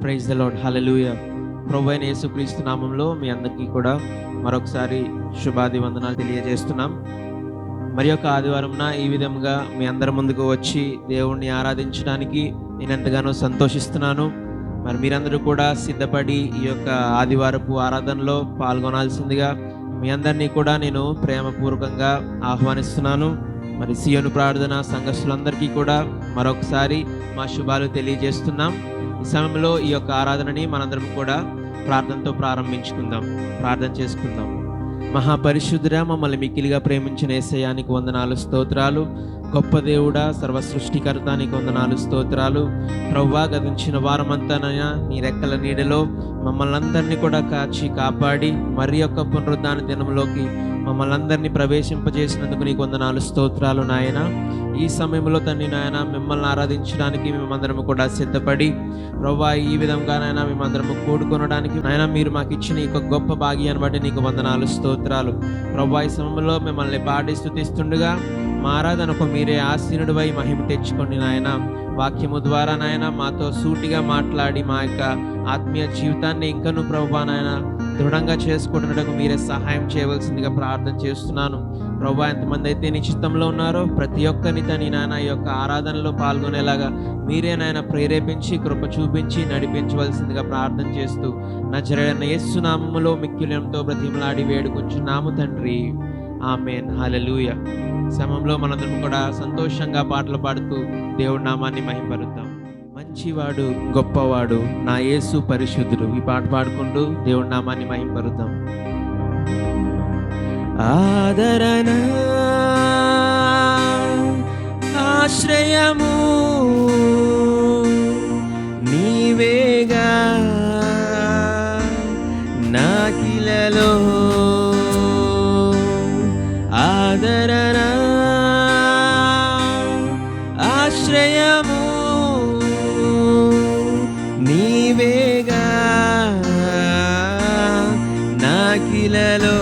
Praise the lord. హల్లెలూయా. ప్రభువైన యేసుక్రీస్తు నామంలో మీ అందరికీ కూడా మరొకసారి శుభాది వందనాలు తెలియజేస్తున్నాం. మరి యొక్క ఆదివారంన ఈ విధంగా మీ అందరి ముందుకు వచ్చి దేవుణ్ణి ఆరాధించడానికి నేను ఎంతగానో సంతోషిస్తున్నాను. మరి మీరందరూ కూడా సిద్ధపడి ఈ యొక్క ఆదివారపు ఆరాధనలో పాల్గొనాల్సిందిగా మీ అందరినీ కూడా నేను ప్రేమపూర్వకంగా ఆహ్వానిస్తున్నాను. మరి సియోను ప్రార్థన సంఘస్థులందరికీ కూడా మరొకసారి మా శుభాలు తెలియజేస్తున్నాం. ఈ సమయంలో ఈ యొక్క ఆరాధనని మనందరం కూడా ప్రార్థనతో ప్రారంభించుకుందాం. ప్రార్థన చేసుకుందాం. మహాపరిశుద్ధుడా, మమ్మల్ని మిక్కిలిగా ప్రేమించిన యేసయ్యానికి వందనాలు, స్తోత్రాలు. గొప్ప దేవుడా, సర్వ సృష్టికర్త, నీకు వందనాలు, స్తోత్రాలు. ప్రభువా, గతించిన వారమంతానైనా నీ రెక్కల నీడలో మమ్మల్ని అందరినీ కూడా కాచి కాపాడి మరి యొక్క పునరుద్ధాన దినంలోకి మమ్మల్ని అందరినీ ప్రవేశింపజేసినందుకు నీకు వందనాలు, స్తోత్రాలు నాయన. ఈ సమయంలో తండ్రి నాయన మిమ్మల్ని ఆరాధించడానికి మేమందరము కూడా సిద్ధపడి ప్రభువా, ఈ విధంగానైనా మేమందరము కూడుకొనడానికి నాయన మీరు మాకు ఇచ్చిన ఈ గొప్ప భాగ్యాన్ని బట్టి నీకు వందనాలు, స్తోత్రాలు. ప్రభువా, ఈ సమయంలో మిమ్మల్ని పాడి స్తుతిస్తుండగా మా ఆరాధనకు మీరే ఆసీనుడివై మహిమ తెచ్చుకోండి నాయన. వాక్యము ద్వారా నాయన మాతో సూటిగా మాట్లాడి మా యొక్క ఆత్మీయ జీవితాన్ని ఇంకను ప్రభువా నాయన దృఢంగా చేసుకుంటున్నట్టుకు మీరే సహాయం చేయవలసిందిగా ప్రార్థన చేస్తున్నాను. ప్రభువా, ఎంతమంది అయితే నీ చిత్తంలో ఉన్నారో ప్రతి ఒక్కరిని తని నాయన ఈ యొక్క ఆరాధనలో పాల్గొనేలాగా మీరే నాయన ప్రేరేపించి కృప చూపించి నడిపించవలసిందిగా ప్రార్థన చేస్తూ నజరేయుడైన యేసు నామములో మిక్కిలంతో బ్రతిమలాడి వేడుకొంచున్నాము తండ్రి, ఆమేన్. హల్లెలూయా. సమయంలో మనందరం కూడా సంతోషంగా పాటలు పాడుతూ దేవుడి నామాన్ని మహిమపరుద్దాం. మంచివాడు, గొప్పవాడు, నా యేసు పరిశుద్ధుడు. ఈ పాట పాడుకుంటూ దేవుడి నామాన్ని మహిమపరుద్దాం. ఆదరణ, ఆశ్రయము నీవేగా నాకిలలో. ఆదరణ, ఆశ్రయము నీవేగా నాకిలలో.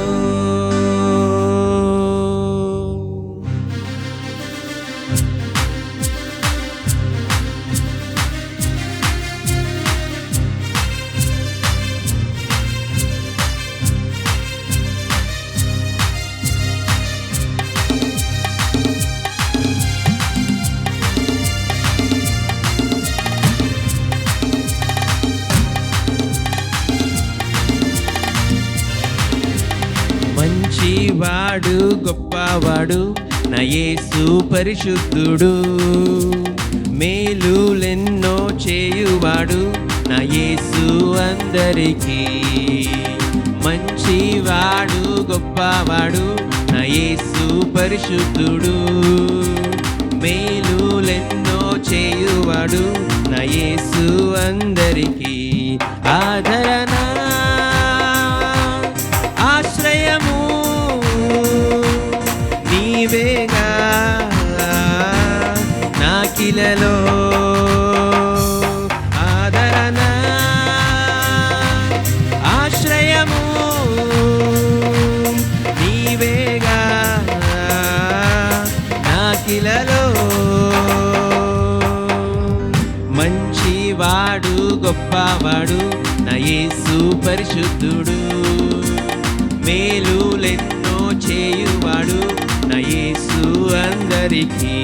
మంచివాడు, గొప్పవాడు, నా యేసు పరిశుద్ధుడు. మేలులెన్నో చేయువాడు, నా యేసు అందరికీ. మంచివాడు, గొప్పవాడు, నా యేసు పరిశుద్ధుడు. మేలులెన్నో చేయువాడు, నా యేసు అందరికీ. ఆదరణ, ఆశ్రయము నీవేగా నాకిలలో. ఆదరణ, ఆశ్రయము నీవేగా నాకిలలో. మంచివాడు, గొప్పవాడు, నా యేసు పరిశుద్ధుడు. మేలులెన్నో చేయువాడు, నా యేసు అందరికీ.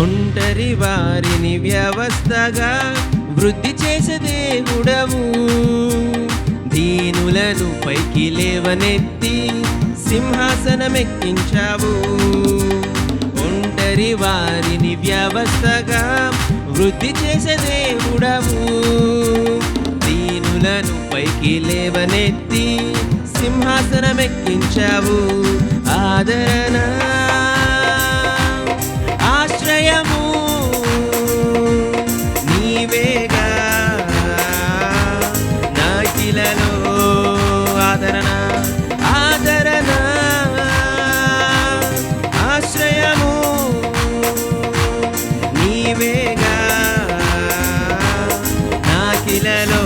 ఒంటరి వారిని వ్యవస్థగా వృద్ధి చేసే దేవుడవు. దీనులను పైకి లేవనెత్తి సింహాసనమెక్కించావు. ఒంటరి వారిని వ్యవస్థగా వృద్ధి చేసే దేవుడవు. దీనుల మృతులను పైకి లేవనెత్తి సింహాసనమెక్కించావు. ఆదరణ ఆశ్రయము నీవేగా నాకిలలో. ఆదరణ ఆదరణ ఆశ్రయము నీవేగా నాకిలలో.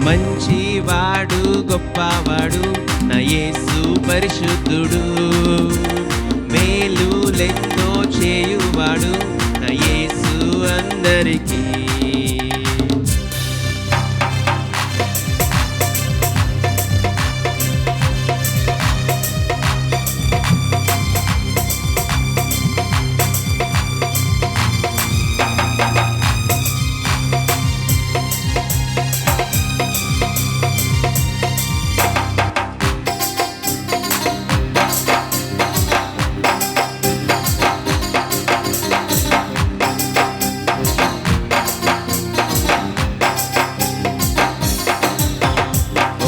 మంచివాడు గొప్పవాడు నా యేసు పరిశుద్ధుడు, మేలులెన్నో చేయువాడు నా యేసు అందరికీ.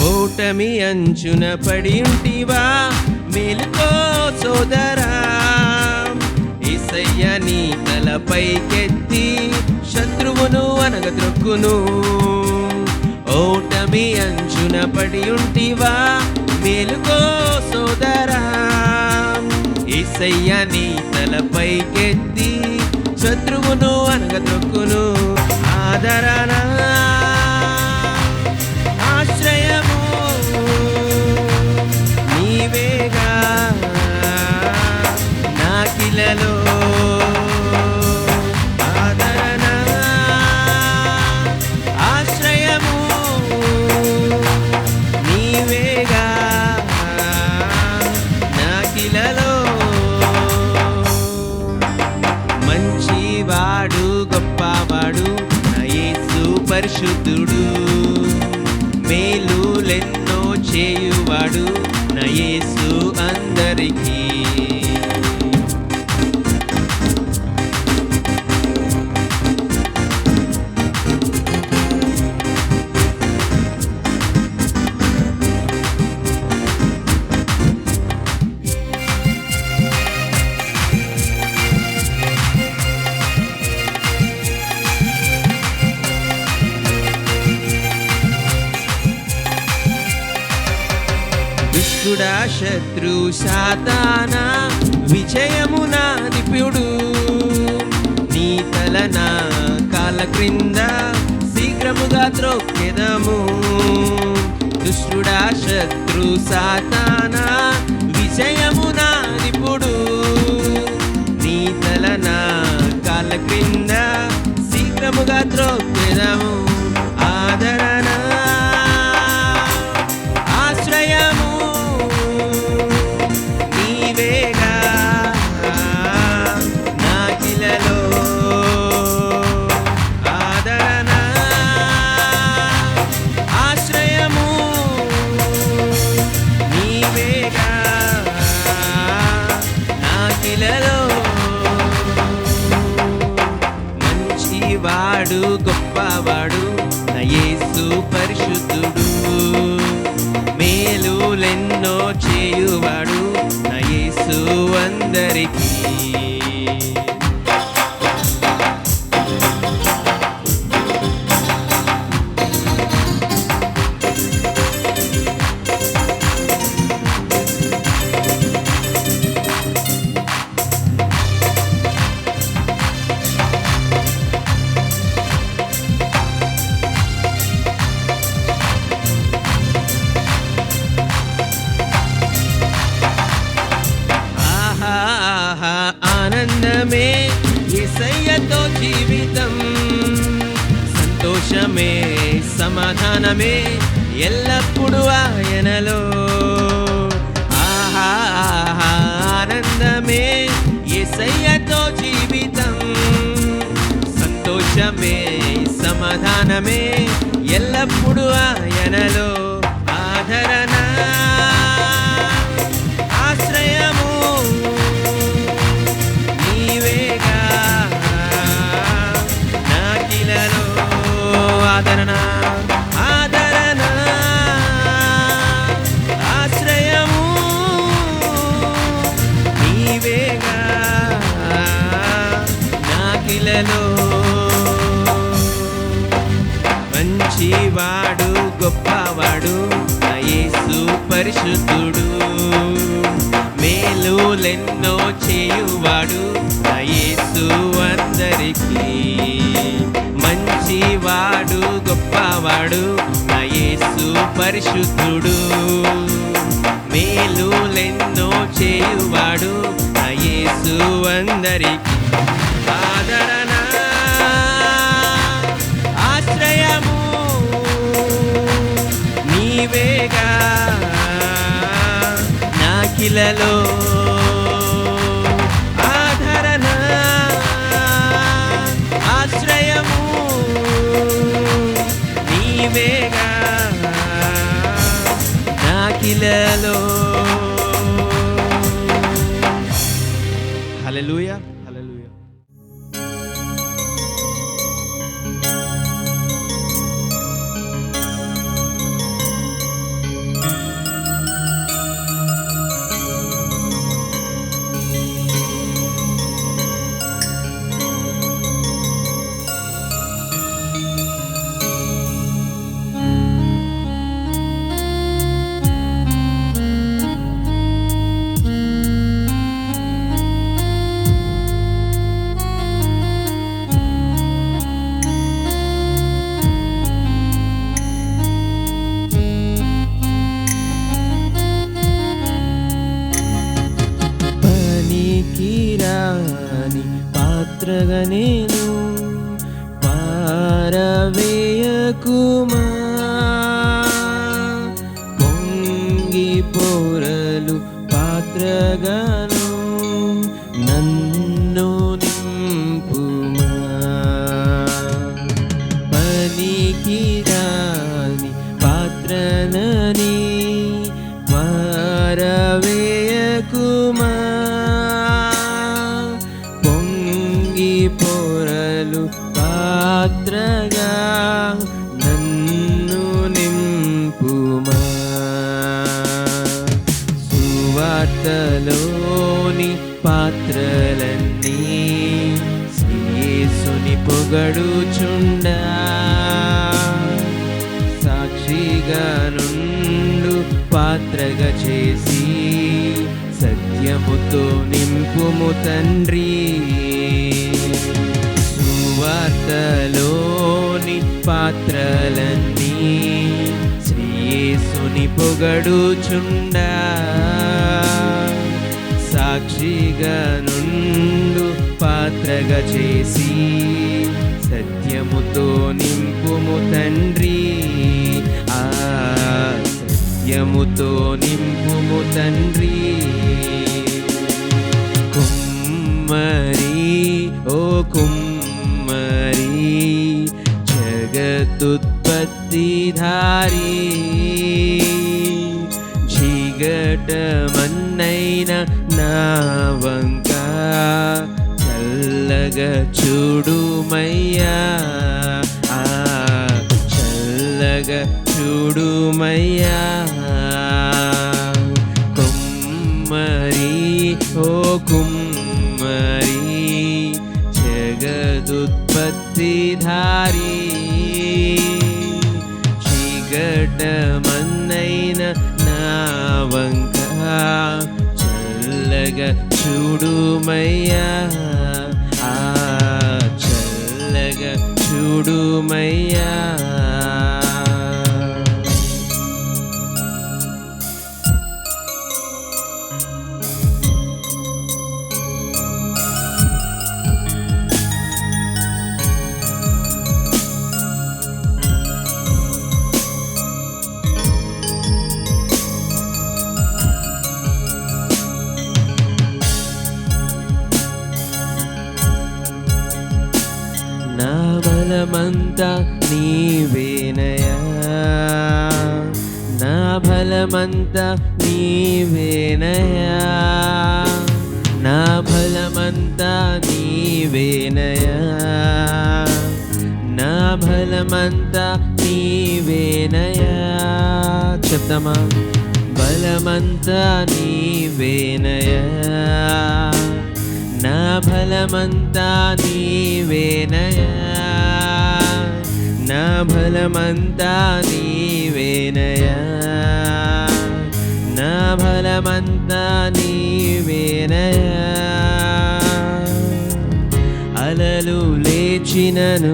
ఓటమి అంచున పడి ఉంటివా, మేలుకో సోదరా. యేసయ్య నీ తలపైకెత్తి శత్రువును అనగద్రొక్కును. ఓటమి అంచున పడి ఉంటివా, మేలుకో సోదరా. యేసయ్య నీ తలపైకెత్తి శత్రువును అనగద్రొక్కును. ఆదరణ ఆశ్రయము నీవేగా నాకిలలో. ఆదరణ ఆశ్రయము నీవేగా నాకిలలో. మంచివాడు గొప్పవాడు నా యేసు పరిశుద్ధుడు, మేలులెన్నో చేయువాడు నా యేసు అందరికీ. దుష్టుడా శత్రు సాతానా విజయము నాదిపుడు, నీ తల నా కాళ్ళ క్రింద శీఘ్రముగా త్రొక్కెదము. దుష్టుడా శత్రు సాతానా విజయము నాదిపుడు, నీ తల నా కాళ్ళ క్రింద శీఘ్రముగా త్రొక్కెదము. ఆదరణ ఆశ్రయము నీవేగా నాకిలలో. ఆదరణ ఆశ్రయము నీవేగా నాకిలలో. మంచివాడు గొప్పవాడు నా యేసు పరిశుద్ధుడు, మేలులెన్నో చేయువాడు నా యేసు అందరికీ. ఆనందమే యేసయ్యతో జీవితం, సంతోషమే సమాధానమే ఎల్లప్పుడూ ఆయనలో. ఆహా ఆనందమే యేసయ్యతో జీవితం, సంతోషమే సమాధానమే ఎల్లప్పుడూ ఆయనలో. ఆదరణ ఆశ్రయము నీవేగా నాకిలలో. పరిశుద్ధుడు, మేలులెన్నో చేయువాడు నా యేసు అందరికీ. మంచివాడు గొప్పవాడు నా యేసు పరిశుద్ధుడు, మేలులెన్నో చేయువాడు నా యేసు అందరికీ. ఆదరణ ఆశ్రయము నీవేగా నాకిలలో. ఆదరణ ఆశ్రయము నీవేగా నాకిలలో. హల్లెలూయా, హల్లెలూయా. పనికిరాని పాత్రగా నేను పారవేయకుమా, పొంగి పొరలు పాత్రగాను నన్ను నింపుమా. పనికిరాని పాత్రనని పారవేయకుమా, పొంగి పొరలు పాత్రగా నన్ను నింపుమా. సువార్తలోని పాత్రలన్నీ యేసుని పొగడుచుండా, సాక్షిగా నుండు పాత్రగా చేసి సత్యముతో నింపుము తండ్రి. సువార్తలోని పాత్రలన్నీ యేసుని పొగడుచుండా, సాక్షిగా నుండు పాత్రగా చేసి సత్యముతో నింపుము తండ్రి. ఆ సత్యముతో నింపుము తండ్రి. కుమ్మరి ఓ కుమ్మరి జగదుత్పత్తిధారి, జిగటమన్నైన నా వంక చల్లగా చూడుమయ్యా, చల్లగా చూడుమయ్యా. కుమ్మరి ఓ కుమ్మరి జగదుత్పత్తిధారి, జిగటమన్నైన నా వంక చల్లగా చూడుమయ్యా, చల్లగా చూడుమయ్యా. నా బలమంతా నీవేనయా, నా బలమంతా నీవేనయా, నా బలమంతా నీవేనయా, నా బలమంతా నీవేనయా. చెప్తామా? బలమంతా నీవేనయా, నా బలమంతా నీవేనయా, నా బలమంతా నీవేనయా, బలమంతా నీవేనయా. అలలు లేచినను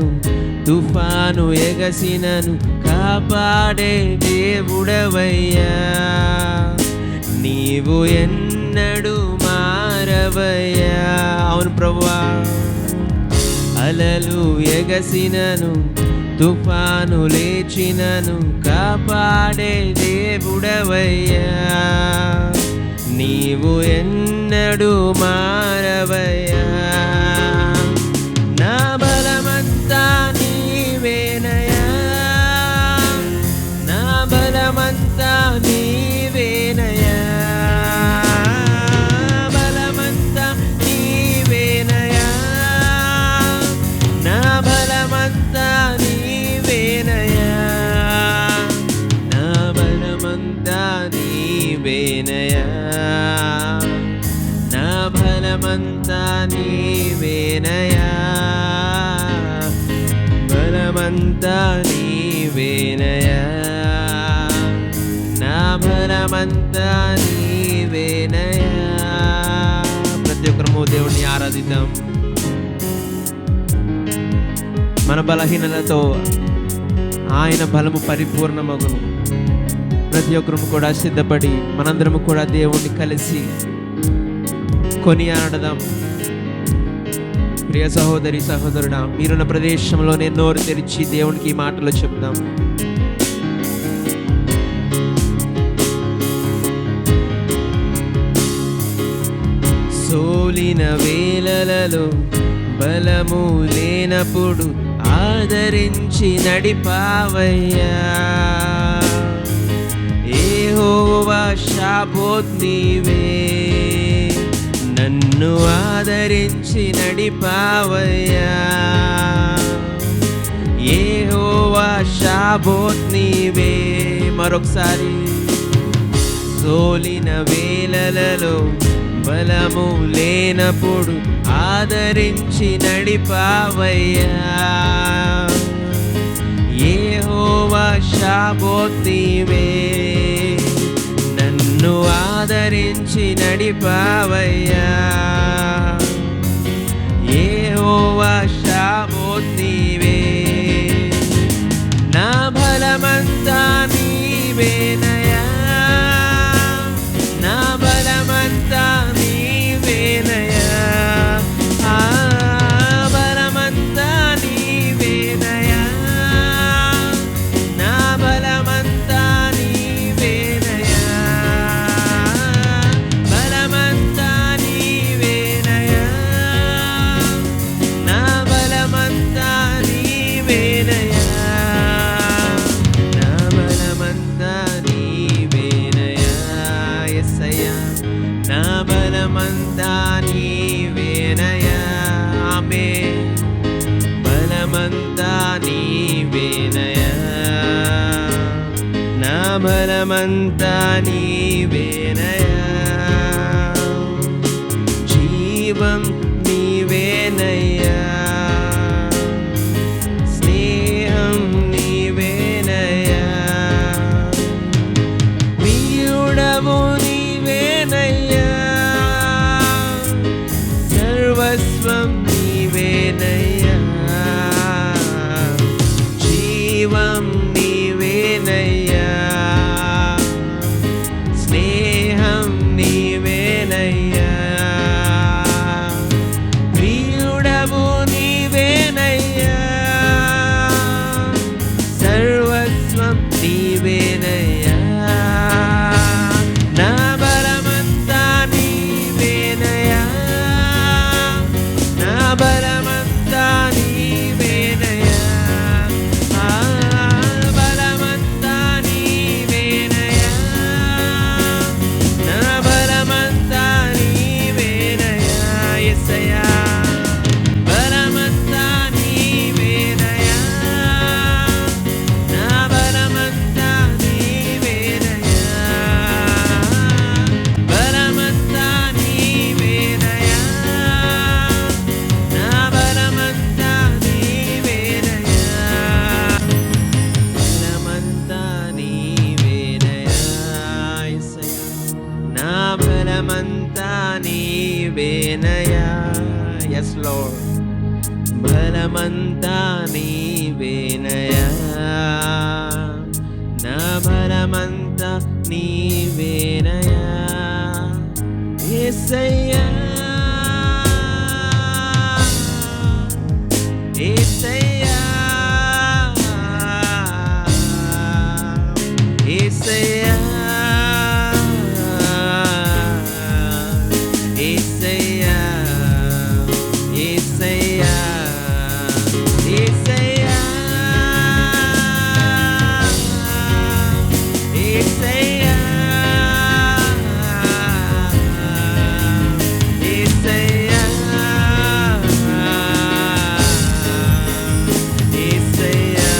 తుఫాను ఎగసినను కాపాడే దేవుడవయ్యా. నీవు ఎన్నడూ మారవయ్యా. అవును ప్రభువా. అలలు ఎగసినను తుఫాను లేచినను కాపాడే దేవుడవయ్యా. నీవు ఎన్నడూ మారవయ్యా. నా బలమంతా నీవేనయా. నా బలమంతా నీవేనయా. బలమంతా నీవేనయా. నా బలమంతా నీవేనయా. నా బలమంతా నీవేనయా. నా బలమంతా నీవేనయా. బలమంతా నీవేనయా. నా బలమంతా నీవేనయా. ప్రతి ఒక్కరము దేవుడిని ఆరాధిద్దాం. మన బలహీనలతో ఆయన బలము పరిపూర్ణమగును. ప్రతి ఒక్కరము కూడా సిద్ధపడి మనందరము కూడా దేవుణ్ణి కలిసి కొనియాడదాం. ప్రియ సహోదరి సహోదరుడా, మీరున్న ప్రదేశంలో నేను నోరు తెరిచి దేవునికి ఈ మాటలు చెప్దాం. సోలిన వేళలలో బలము లేనప్పుడు ఆదరించి నడిపావయ్యా. యెహోవా షాబోత్ నీవే, నన్ను ఆదరించి నడిపావయ్యా. యెహోవా షాబోత్ నీవే. మరొకసారి. సోలిన వేళలలో బలము లేనప్పుడు ఆదరించి నడిపావయ్యా. యెహోవా షాబోత్ నీవే, నన్ను ఆదరించి నడిపావయ్యా. యెహోవా షాబోత్ నీవే. నా బలమంతా నీవేనయా. నా బలమంతా నీవేనయా. బలమంతా నీవేనయా. నా బలమంతా నీవేనయా. బలమంతా నీవేనయా. నా బలమంతా నీవేనయా. నా బలమంతా నీవేనయా. యేసయ్యా, నా బలమంతా నీవేనయా. ఆమేన్. బలమంతా నీవేనయా. నా బలమంతా నీవేనయా. జీవం నీవేనయ్యా. స్నేహం నీవేనయ్యా. ప్రియుడవు నీవేనయ్యా. సర్వస్వం నీవేనయ్యా. జీవం నీవేనయ్యా. స్నేహం బలమంతా నీవేనయా. ఎస్ లార్డ్, బలమంతా నీవేనయా, నా బలమంతా నీవేనయా. యేసయ్యా యేసయ్యా యేసయ్యా యేసయ్యా యేసయ్యా యేసయ్యా యేసయ్యా యేసయ్యా యేసయ్యా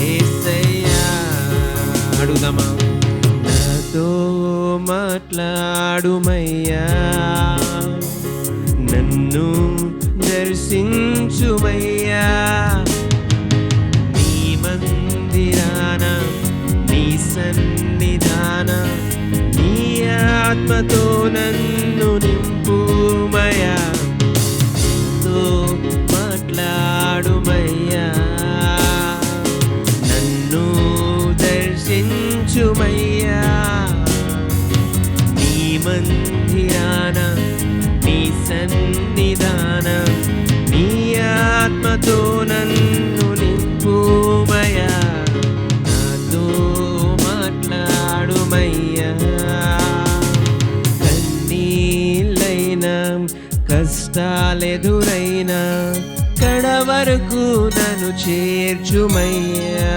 యేసయ్యా. అడుగుదామా? నాతో మాట్లాడుమయ్యా, నన్ను దర్శించుమయ్యా. నీ మందిరాన, నీ సన్నిధాన, నీ ఆత్మతో నన్ను నింపుమయ్యా. నాతో మాట్లాడుమయ్యా, నన్ను దర్శించుమయ్యా. నీ మందిరాన, నీ సన్నిధాన, నీ ఆత్మతో నన్ను నింపుమయ్యా. నాతో మాట్లాడుమయ్యా. కన్నీళ్ళైనా కష్టాలెదురైనా కడ వరకు నన్ను చేర్చుమయ్యా.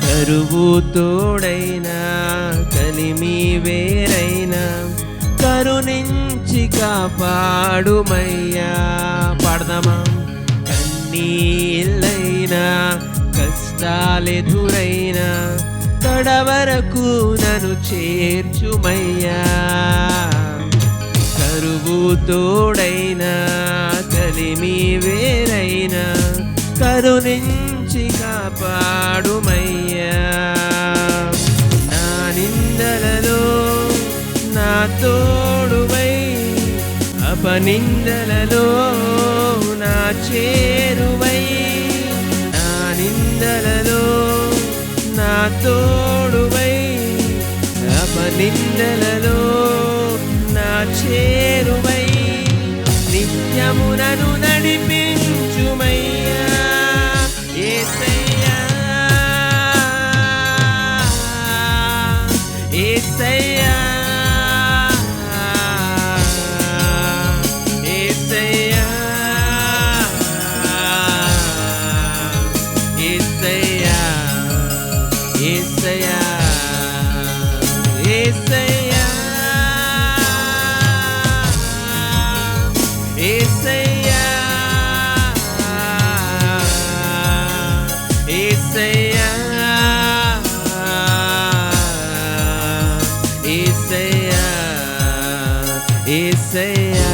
కరువు తోడైనా కలిమి వేరైనా కరుణించి కాపాడుమయ్యా. పాడదామా? కన్నీళ్ళైనా కష్టాలెదురైనా కడ వరకు నన్ను చేర్చుమయ్యా. కరువు తోడైనా కలిమి వేరైనా కరుణించి కాపాడుమయ్యా. నా నిందలలో నా తోడువై, అపనిందలలో నా చేరువై. నా నిందలలో నా తోడువై, అపనిందలలో నా చేరువై. నిత్యమునను నడిపించుమయ్యా. యేసయ్యా యేసయ్యా యేసయ్యా యేసయ్యా యేసయ్యా యేసయ్యా యేసయ్యా యేసయ్యా యేసయ్యా యేసయ్యా.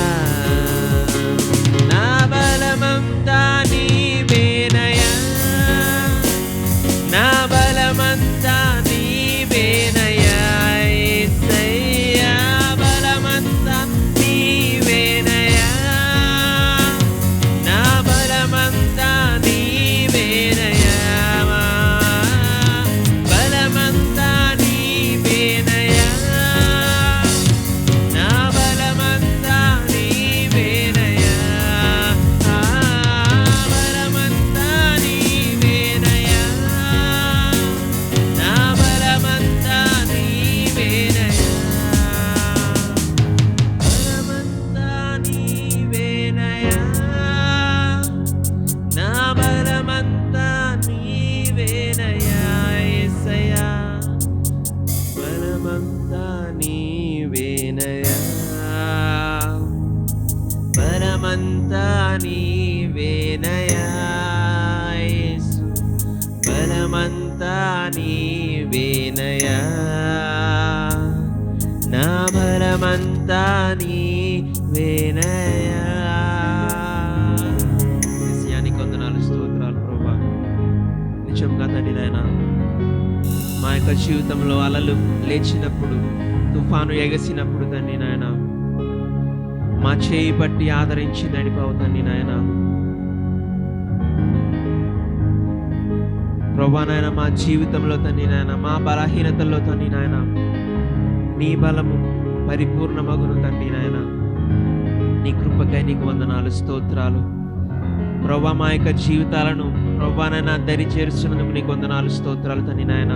నా బలమంతా నీవేనయా, నా బలమంతా నీవేనయా. యేసయ్యా బలమంతా నీవేనయా, నా బలమంతా నీవేనయా. బలమంతా నీవేనయా, నా బలమంతా నీవేనయా. బలమంతా నీవేనయా, నా బలమంతా నీవేనయా. బలమంతా నీవేనయా, నా బలమంతా నీవేనయా. యేసయ్యా బలమంతా నీవేనయా, బలమంతా నీవేనయా. యేసు బలమంతా నీవేనయా, నా బలమంతా నీవేనయా. యేసయ్యానికి వందనాలు, స్తోత్రాలు ప్రభువా. నిజంగా తండ్రి నాయనా, మా యొక్క జీవితంలో అలలు లేచినప్పుడు, తుఫాను ఎగసినప్పుడు తండ్రి నాయన మా చేయి పట్టి ఆదరించి నడిపావు తండ్రి నాయన. ప్రభువా నాయన మా జీవితంలో తండ్రి నాయన, మా బలహీనతల్లో తండ్రి నాయన నీ బలము పరిపూర్ణమగును తండ్రి నాయన. నీ కృపకై నీకు వందనాలు, స్తోత్రాలు ప్రభువా. మా యొక్క జీవితాలను ప్రభువా నాయన దరి చేర్చున్నందుకు నీకు వందనాలు, స్తోత్రాలు తండ్రి నాయన.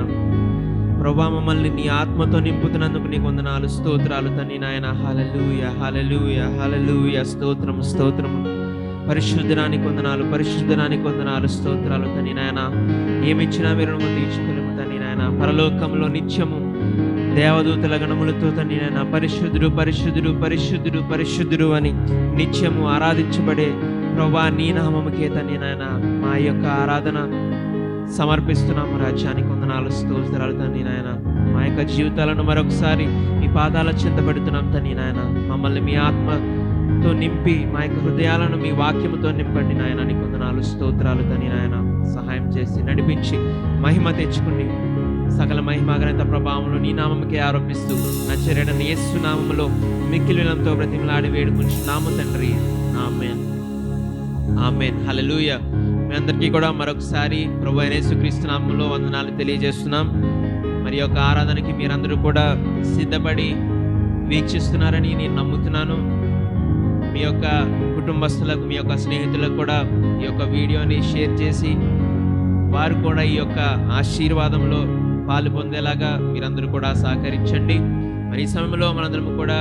ప్రభువా మమ్మల్ని నీ ఆత్మతో నింపుతున్నందుకు నీకు వందనాలు, స్తోత్రాలు తండ్రి నాయన. హల్లెలూయా, హల్లెలూయా, హల్లెలూయా. స్తోత్రము, స్తోత్రము. పరిశుద్ధనానికి వందనాలు, పరిశుద్ధనానికి వందనాలు, స్తోత్రాలు తండ్రి నాయన. ఏమిచ్చినా మీరు తీర్చుకోలేము తండ్రి నాయన. పరలోకంలో నిత్యము దేవదూతల గణములతో తండ్రి నాయన పరిశుద్ధుడు, పరిశుద్ధుడు, పరిశుద్ధుడు, పరిశుద్ధుడు అని నిత్యము ఆరాధించబడే ప్రభువా నీ నామముకే తండ్రి నాయన మా యొక్క ఆరాధన సమర్పిస్తున్నాము. రాజ్యానికి వందనాలు, స్తోత్రాలు తండ్రి నాయన. మా యొక్క జీవితాలను మరొకసారి మీ పాదాల చెంత పెడుతున్నాం తండ్రి నాయన. మమ్మల్ని మీ ఆత్మతో నింపి మా యొక్క హృదయాలను మీ వాక్యముతో నింపండి నాయన. నీకు వందనాలు, స్తోత్రాలు తండ్రి నాయన. సహాయం చేసి నడిపించి మహిమ తెచ్చుకుని సకల మహిమ ఘనత ప్రభావములు నీ నామముకే ఆరోపిస్తూ నజరేయుడైన యేసు నామములో మిక్కిలి వినయంతో బ్రతిమలాడి వేడుకుంటున్నాము తండ్రి. ఆమేన్, ఆమేన్. హల్లెలూయా. మీ అందరికీ కూడా మరొకసారి ప్రభువైన యేసుక్రీస్తు నామములో వందనాలు తెలియజేస్తున్నాం. మరి యొక్క ఆరాధనకి మీరందరూ కూడా సిద్ధపడి వీక్షిస్తున్నారని నేను నమ్ముతున్నాను. మీ యొక్క కుటుంబస్తులకు, మీ యొక్క స్నేహితులకు కూడా ఈ యొక్క వీడియోని షేర్ చేసి వారు కూడా ఈ యొక్క ఆశీర్వాదంలో పాలు పొందేలాగా మీరందరూ కూడా సహకరించండి. మరి ఈ సమయంలో మనందరం కూడా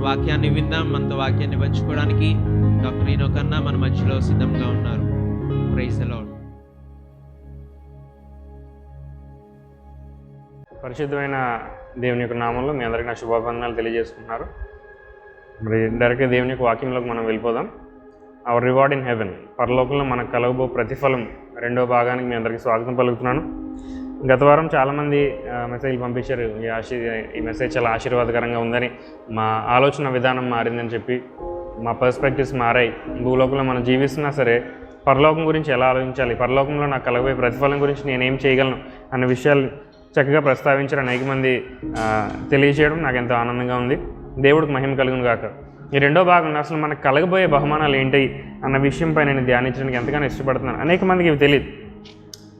వాక్యాన్ని విందాం. మనతో వాక్యాన్ని పంచుకోవడానికి డాక్టర్ ఈనో కన్నా మన మధ్యలో సిద్ధంగా ఉన్నారు. Praise the lord. పరిశుద్ధమైన దేవుని యొక్క నామంలో మీ అందరికీ నా శుభాభివందనాలు తెలియజేసుకుంటున్నారు. మరి డైరెక్ట్గా దేవుని యొక్క వాక్యంలోకి మనం వెళ్ళిపోదాం. అవర్ రివార్డ్ ఇన్ హెవెన్, పరలోకంలో మనకు కలగబో ప్రతిఫలం రెండో భాగానికి మీ అందరికీ స్వాగతం పలుకుతున్నాను. గత వారం చాలామంది మెసేజ్లు పంపించారు, ఈ మెసేజ్ చాలా ఆశీర్వాదకరంగా ఉందని, మా ఆలోచన విధానం మారిందని చెప్పి, మా పర్స్పెక్టివ్స్ మారాయి. భూలోకంలో మనం జీవిస్తున్నా సరే పరలోకం గురించి ఎలా ఆలోచించాలి, పరలోకంలో నాకు కలగబోయే ప్రతిఫలం గురించి నేనేం చేయగలను అన్న విషయాలు చక్కగా ప్రస్తావించారు. అనేక మంది తెలియజేయడం నాకు ఎంతో ఆనందంగా ఉంది. దేవుడికి మహిమ కలుగును గాక. ఈ రెండో భాగంలో అసలు మనకు కలగబోయే బహుమానాలు ఏంటి అన్న విషయంపై నేను ధ్యానించడానికి ఎంతగానో ఇష్టపడుతున్నాను. అనేక మందికి ఇవి తెలియదు.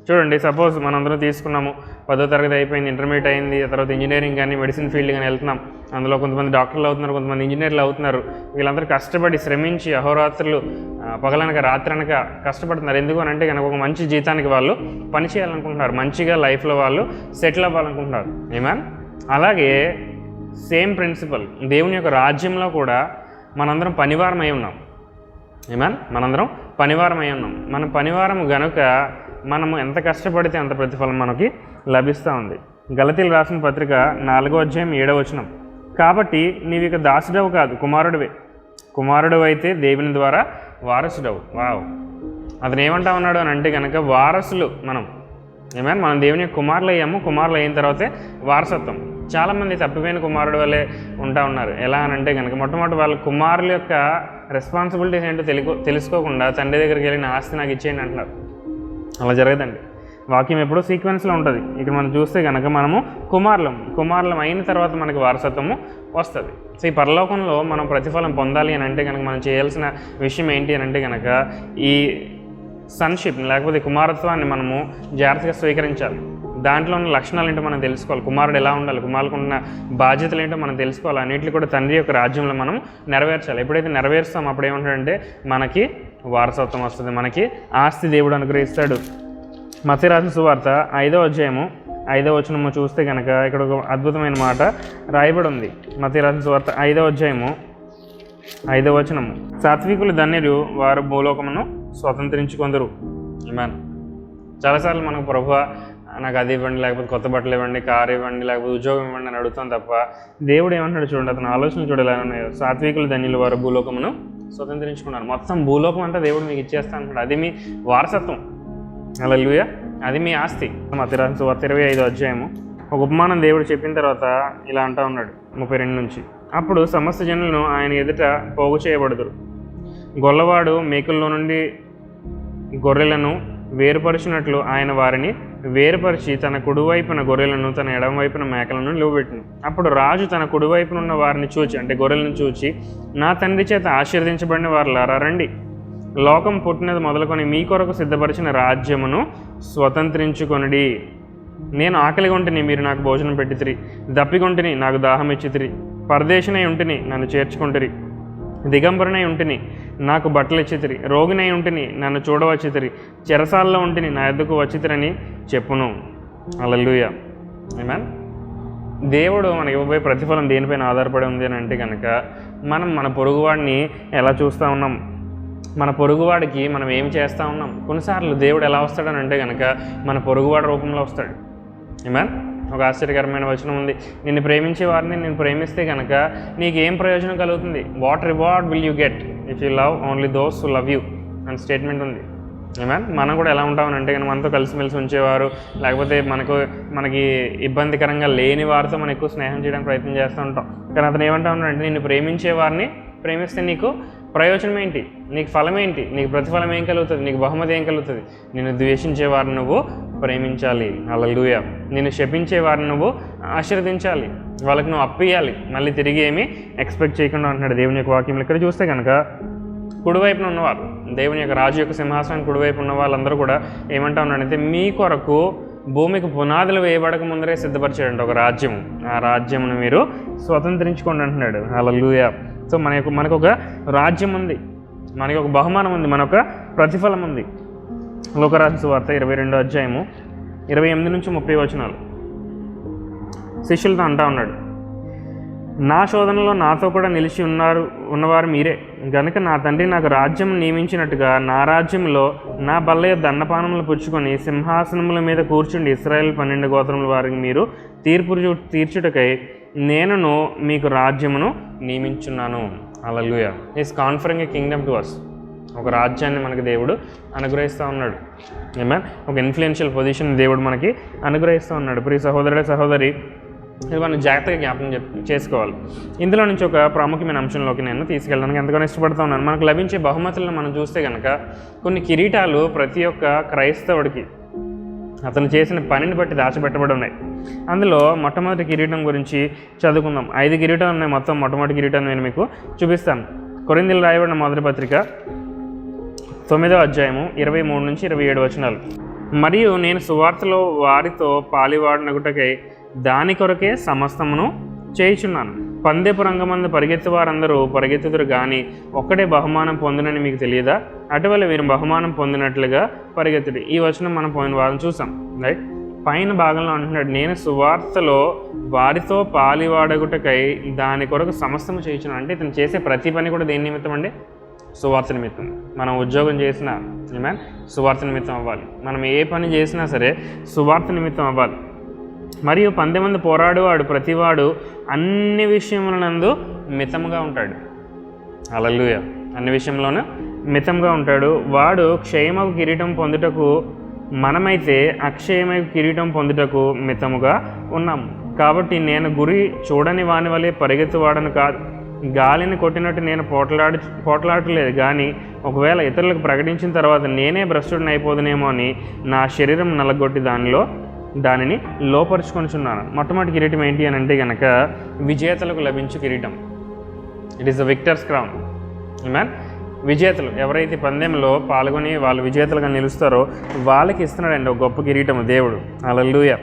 చూడండి, సపోజ్ మనందరం తీసుకున్నాము, 10వ తరగతి అయిపోయింది, ఇంటర్మీడియట్ అయింది, ఆ తర్వాత ఇంజనీరింగ్ కానీ మెడిసిన్ ఫీల్డ్ కానీ వెళ్తున్నాం. అందులో కొంతమంది డాక్టర్లు అవుతున్నారు, కొంతమంది ఇంజనీర్లు అవుతున్నారు. వీళ్ళందరూ కష్టపడి శ్రమించి అహోరాత్రులు పగలనక రాత్రనక కష్టపడుతున్నారు. ఎందుకు అని అంటే కనుక ఒక మంచి జీతానికి వాళ్ళు పని చేయాలనుకుంటున్నారు, మంచిగా లైఫ్లో వాళ్ళు సెటిల్ అవ్వాలనుకుంటున్నారు. ఏమన్ అలాగే సేమ్ ప్రిన్సిపల్ దేవుని యొక్క రాజ్యంలో కూడా మనందరం పనివారం అయి ఉన్నాం. ఏమన్ మనందరం పనివారం అయి ఉన్నాం. మన పనివారం గనుక మనము ఎంత కష్టపడితే అంత ప్రతిఫలం మనకి లభిస్తూ ఉంది. గలతీయులకు రాసిన పత్రిక 4వ అధ్యాయం 7వ వచనం, కాబట్టి నీవు ఇక దాసుడవు కాదు, కుమారుడివే. కుమారుడు అయితే దేవుని ద్వారా వారసుడవు. వావ్, అతను ఏమంటా ఉన్నాడు అని అంటే కనుక వారసులు మనం. ఏమైనా మనం దేవుని యొక్క కుమారులు అయ్యాము. కుమారులు అయిన తర్వాతే వారసత్వం. చాలామంది తప్పిపోయిన కుమారుడు వల్లే ఉంటా ఉన్నారు. ఎలా అని అంటే కనుక మొట్టమొదటి వాళ్ళ కుమారుల యొక్క రెస్పాన్సిబిలిటీస్ ఏంటో తెలుసుకోకుండా తండ్రి దగ్గరికి వెళ్ళిన ఆస్తి నాకు ఇచ్చేయండి అంటున్నారు. అలా జరగదండి. వాక్యం ఎప్పుడూ సీక్వెన్స్లో ఉంటుంది. ఇక్కడ మనం చూస్తే కనుక మనము కుమారులం అయిన తర్వాత మనకి వారసత్వము వస్తుంది. సో ఈ పరలోకంలో మనం ప్రతిఫలం పొందాలి అని అంటే కనుక మనం చేయాల్సిన విషయం ఏంటి అని అంటే కనుక ఈ సన్షిప్ లేకపోతే కుమారత్వాన్ని మనము జాగ్రత్తగా స్వీకరించాలి. దాంట్లో ఉన్న లక్షణాలు ఏంటో మనం తెలుసుకోవాలి. కుమారుడు ఎలా ఉండాలి, కుమారులకు ఉన్న బాధ్యతలు ఏంటో మనం తెలుసుకోవాలి. అన్నింటినీ కూడా తండ్రి యొక్క రాజ్యంలో మనం నెరవేర్చాలి. ఎప్పుడైతే నెరవేరుస్తాం అప్పుడు ఏమంటాడంటే మనకి వారసత్వం వస్తుంది, మనకి ఆస్తి దేవుడు అనుగ్రహిస్తాడు. మత్తయి రాసిన సువార్త 5వ అధ్యాయము 5వ వచనము చూస్తే కనుక ఇక్కడ ఒక అద్భుతమైన మాట రాయబడి ఉంది. మత్తయి రాసిన సువార్త 5వ అధ్యాయము 5వ వచనము, సాత్వికులు ధన్యులు, వారు భూలోకమును స్వతంత్రించుకొందరు. ఈమెన్. చాలాసార్లు మనకు ప్రభువా నాకు అది ఇవ్వండి, లేకపోతే కొత్త బట్టలు ఇవ్వండి, కారు ఇవ్వండి, లేకపోతే ఉద్యోగం ఇవ్వండి అని అడుగుతాం తప్ప దేవుడు ఏమంటాడు చూడండి, అతను ఆలోచన చూడాలి. సాత్వికులు ధన్యులు, వారు భూలోకమును స్వతంత్రించుకున్నారు. మొత్తం భూలోకం అంతా దేవుడు మీకు ఇచ్చేస్తా అంటాడు. అది మీ వారసత్వం. హల్లెలూయా, అది మీ ఆస్తి. మత్తయి రాసిన సువార్త 25వ అధ్యాయము ఒక ఉపమానం దేవుడు చెప్పిన తర్వాత ఇలా అంటా ఉన్నాడు 32 నుంచి, అప్పుడు సమస్త జనులను ఆయన ఎదుట పోగు చేయబడుదురు. గొల్లవాడు మేకుల్లో నుండి గొర్రెలను వేరుపరిచినట్లు ఆయన వారిని వేరుపరిచి తన కుడివైపున గొర్రెలను తన ఎడమవైపున మేకలను నిలవబెట్టును. అప్పుడు రాజు తన కుడివైపున ఉన్న వారిని చూచి, అంటే గొర్రెలను చూచి, నా తండ్రి చేత ఆశీర్వదించబడిన వారులారా రండి, లోకం పుట్టినది మొదలుకొని మీ కొరకు సిద్ధపరిచిన రాజ్యమును స్వతంత్రించుకొనిడి. నేను ఆకలిగా ఉంటిని, మీరు నాకు భోజనం పెట్టితిరి, దప్పికొంటిని, నాకు దాహం ఇచ్చితిరి, పరదేశినై ఉంటిని, నన్ను చేర్చుకుంటిరి, దిగంబరునై ఉంటిని, నాకు బట్టలు ఇచ్చితిరి, రోగినై ఉంటిని, నన్ను చూడవచ్చితిరి, చెరసాల్లో ఉంటిని, నా యొద్దకు వచ్చితిరని చెప్పును. హల్లెలూయా. ఆమేన్. దేవుడు మనకి ఇవ్వబోయే ప్రతిఫలం దేనిపైన ఆధారపడి ఉంది అని అంటే కనుక, మనం మన పొరుగువాడిని ఎలా చూస్తూ ఉన్నాం, మన పొరుగువాడికి మనం ఏం చేస్తూ ఉన్నాం. కొన్నిసార్లు దేవుడు ఎలా వస్తాడని అంటే కనుక మన పొరుగువాడి రూపంలో వస్తాడు. ఆమేన్. ఒక ఆశ్చర్యకరమైన వచనం ఉంది, నిన్ను ప్రేమించే వారిని నేను ప్రేమిస్తే కనుక నీకేం ప్రయోజనం కలుగుతుంది, what reward will you get if you love only those who love you అని స్టేట్మెంట్ ఉంది. ఆమేన్. మనం కూడా ఎలా ఉంటామని అంటే కనుక మనతో కలిసిమెలిసి ఉంచేవారు, లేకపోతే మనకి ఇబ్బందికరంగా లేని వారితో మనం ఎక్కువ స్నేహం చేయడానికి ప్రయత్నం చేస్తూ ఉంటాం. కానీ అతను ఏమంటా ఉన్నాడంటే, నిన్ను ప్రేమించే వారిని ప్రేమిస్తే నీకు ప్రయోజనం ఏంటి, నీకు ఫలం ఏంటి, నీకు ప్రతిఫలం ఏం కలుగుతుంది, నీకు బహుమతి ఏం కలుగుతుంది. నిన్ను ద్వేషించే వారిని నువ్వు ప్రేమించాలి. హల్లెలూయా. నిన్ను శపించే వారిని నువ్వు ఆశీర్వదించాలి, వాళ్ళకి నువ్వు అప్పియాలి, మళ్ళీ తిరిగి ఏమీ ఎక్స్పెక్ట్ చేయకుండా అంటున్నాడు దేవుని యొక్క వాక్యంలో. ఇక్కడ చూస్తే కనుక కుడివైపున ఉన్నవారు, దేవుని యొక్క రాజు యొక్క సింహాసనం కుడివైపు ఉన్న వాళ్ళందరూ కూడా ఏమంటా ఉన్నాడంటే, మీ కొరకు భూమికి పునాదులు వేయబడక ముందరే సిద్ధపరిచాడంట ఒక రాజ్యము, ఆ రాజ్యమును మీరు స్వతంత్రించుకోండి అంటున్నాడు. హల్లెలూయా. సో మనకు ఒక రాజ్యం ఉంది, మనకి ఒక బహుమానం ఉంది, మనొక ప్రతిఫలం ఉంది. లోకరాజు సువార్త 22వ అధ్యాయము 28 నుంచి 30 వచనాలు. శిష్యులతో అంటా ఉన్నాడు, నా శోధనలో నాతో కూడా నిలిచి ఉన్నవారు మీరే గనుక నా తండ్రి నాకు రాజ్యం నియమించినట్టుగా నా రాజ్యంలో నా బల్ల యొద్ద అన్నపానములు పుచ్చుకొని సింహాసనముల మీద కూర్చుండి ఇశ్రాయేలు 12 గోత్రముల వారికి మీరు తీర్చుటకై నేనును మీకు రాజ్యమును నియమించున్నాను. Hallelujah. Is conferring a kingdom to us. ఒక రాజ్యాన్ని మనకి దేవుడు అనుగ్రహిస్తూ ఉన్నాడు. ఆమేన్. ఒక ఇన్ఫ్లుయెన్షియల్ పొజిషన్ దేవుడు మనకి అనుగ్రహిస్తూ ఉన్నాడు. ప్రియ సహోదరుడే సహోదరి, ఇది మనం జాగ్రత్తగా జ్ఞాపకం చేసుకోవాలి. ఇందులో నుంచి ఒక ప్రాముఖ్యమైన అంశంలోకి నేను తీసుకెళ్ళడానికి ఎంతగానో ఇష్టపడుతూ ఉన్నాను. మనకు లభించే బహుమతులను మనం చూస్తే కనుక కొన్ని కిరీటాలు ప్రతి ఒక్క క్రైస్తవుడికి అతను చేసిన పనిని బట్టి దాచిపెట్టబడి ఉన్నాయి. అందులో మొట్టమొదటి కిరీటం గురించి చదువుకుందాం. 5 కిరీటాలు ఉన్నాయి మొత్తం. మొట్టమొదటి కిరీటాన్ని నేను మీకు చూపిస్తాను. కొరింథీయులకు రాయబడిన మొదటి పత్రిక 9వ అధ్యాయము 23 నుంచి 27 వచనాలు. మరియు నేను సువార్తలో వారితో పాలివాడనగుటకై దాని కొరకే సమస్తమును చేయుచున్నాను. పందెపు రంగమందు పరిగెత్తు వారందరూ పరిగెత్తుదురు కానీ ఒక్కడే బహుమానం పొందునని మీకు తెలియదా? అటువల్ల మీరు బహుమానం పొందినట్లుగా పరిగెత్తుడు. ఈ వచనం మనం పోయిన వారం చూసాం, రైట్? పైన భాగంలో అంటున్నాడు, నేను సువార్తలో వారితో పాలివాడగుటకై దాని కొరకు సమస్తము చేయుచున్నాను. అంటే ఇతను చేసే ప్రతి పని కూడా దేని నిమిత్తం అండి? సువార్త నిమిత్తం. మనం ఉద్యోగం చేసినా ఆమేన్ సువార్త నిమిత్తం అవ్వాలి. మనం ఏ పని చేసినా సరే సువార్త నిమిత్తం అవ్వాలి. మరియు 10 మంది పోరాడువాడు ప్రతివాడు అన్ని విషయములందు మితముగా ఉంటాడు. హల్లెలూయా. అన్ని విషయంలోనూ మితంగా ఉంటాడు. వాడు క్షయమగు కిరీటం పొందుటకు, మనమైతే అక్షయమగు కిరీటం పొందుటకు మితముగా ఉన్నాము. కాబట్టి నేను గురి చూడని వాని వలె పరిగెత్తువాడను కాదు, గాలిని కొట్టినట్టు నేను పోట్లాడలేదు. కానీ ఒకవేళ ఇతరులకు ప్రకటించిన తర్వాత నేనే భ్రష్టుడిని అయిపోదునేమో అని నా శరీరం నలగొట్టి దానిని లోపరుచుకొనిచున్నాను. మొట్టమొదటి కిరీటం ఏంటి అని అంటే కనుక విజేతలకు లభించు కిరీటం. It is the victor's crown. Amen. విజేతలు ఎవరైతే పందెంలో పాల్గొని వాళ్ళు విజేతలుగా నిలుస్తారో వాళ్ళకి ఇస్తున్నాడండి ఒక గొప్ప కిరీటము దేవుడు. హల్లెలూయా.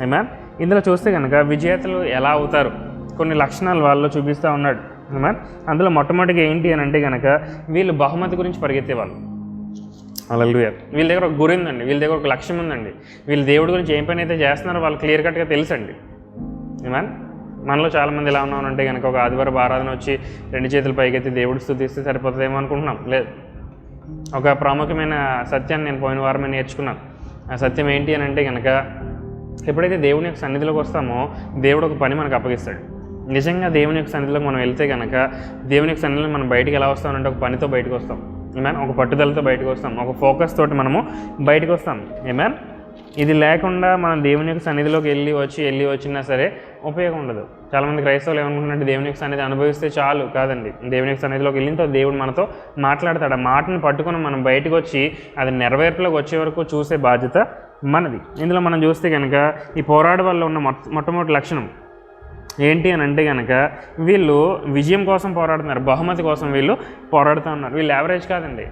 ఆమేన్. ఇందులో చూస్తే కనుక విజేతలు ఎలా అవుతారు, కొన్ని లక్షణాలు వాళ్ళలో చూపిస్తూ ఉన్నాడు. ఆమేన్. అందులో మొట్టమొదటిగా ఏంటి అని అంటే కనుక వీళ్ళు బహుమతి గురించి పరిగెత్తేవాళ్ళు. హల్లెలూయా. వీళ్ళ దగ్గర ఒక గురి ఉందండి, వీళ్ళ దగ్గర ఒక లక్ష్యం ఉందండి. వీళ్ళు దేవుడి గురించి ఏం పని అయితే చేస్తున్నారో వాళ్ళు క్లియర్ కట్గా తెలుసండి. ఆమేన్. మనలో చాలామంది ఎలా ఉన్నామంటే కనుక ఒక ఆదివారం ఆరాధన వచ్చి 2 చేతులు పైకెత్తి దేవుడు స్తుతిస్తే సరిపోతుందేమో అనుకుంటున్నాం. లేదు. ఒక ప్రాముఖ్యమైన సత్యాన్ని నేను పోయిన వారమే నేర్చుకున్నాను. ఆ సత్యం ఏంటి అని అంటే కనుక ఎప్పుడైతే దేవుని యొక్క సన్నిధిలోకి వస్తామో దేవుడు ఒక పని మనకు అప్పగిస్తాడు. నిజంగా దేవుని యొక్క సన్నిధిలోకి మనం వెళ్తే కనుక దేవుని యొక్క సన్నిధిలో మనం బయటికి ఎలా వస్తామంటే ఒక పనితో బయటకు వస్తాం. ఏమేన్. ఒక పట్టుదలతో బయటకు వస్తాం, ఒక ఫోకస్ తోటి మనము బయటకు వస్తాం. ఏమేన్. ఇది లేకుండా మనం దేవుని యొక్క సన్నిధిలోకి వెళ్ళి వచ్చినా సరే ఉపయోగం ఉండదు. చాలామంది క్రైస్తవులు ఏమనుకుంటున్నట్టు దేవుని యొక్క సన్నిధి అనుభవిస్తే చాలు. కాదండి. దేవుని యొక్క సన్నిధిలోకి వెళ్ళిన దేవుడు మనతో మాట్లాడతాడు. ఆ మాటను పట్టుకొని మనం బయటకు వచ్చి అది నెరవేర్పులోకి వచ్చే వరకు చూసే బాధ్యత మనది. ఇందులో మనం చూస్తే కనుక ఈ పోరాడే వల్ల ఉన్న మొట్టమొదటి లక్షణం ఏంటి అని అంటే కనుక వీళ్ళు విజయం కోసం పోరాడుతున్నారు, బహుమతి కోసం వీళ్ళు పోరాడుతూ ఉన్నారు. వీళ్ళు యావరేజ్ కాదండి,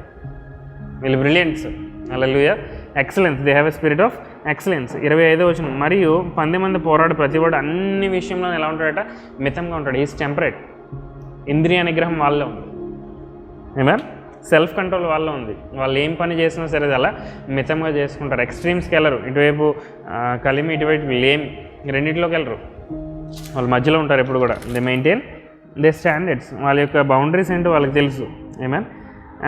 వీళ్ళు brilliants. Hallelujah. Excellence, they have a spirit of excellence. 25వ వచనం, మరియు 10 మంది పోరాడు ప్రతివాడు అన్ని విషయంలో ఎలా ఉంటాడట, మితంగా ఉంటాడు. Is temperate. ఇంద్రియ నిగ్రహం వాళ్ళలో ఉంది, ఏమన్నా సెల్ఫ్ కంట్రోల్ వాళ్ళలో ఉంది. వాళ్ళు ఏం పని చేసినా సరే అలా మితంగా చేసుకుంటారు. ఎక్స్ట్రీమ్స్కి వెళ్ళరు, ఇటువైపు కలిమి ఇటువైపు లేమి, రెండింటిలోకి వెళ్ళరు. వాళ్ళు మధ్యలో ఉంటారు ఎప్పుడు కూడా. They maintain they standards. వాళ్ళ యొక్క బౌండరీస్ ఏంటో వాళ్ళకి తెలుసు. ఏమన్నా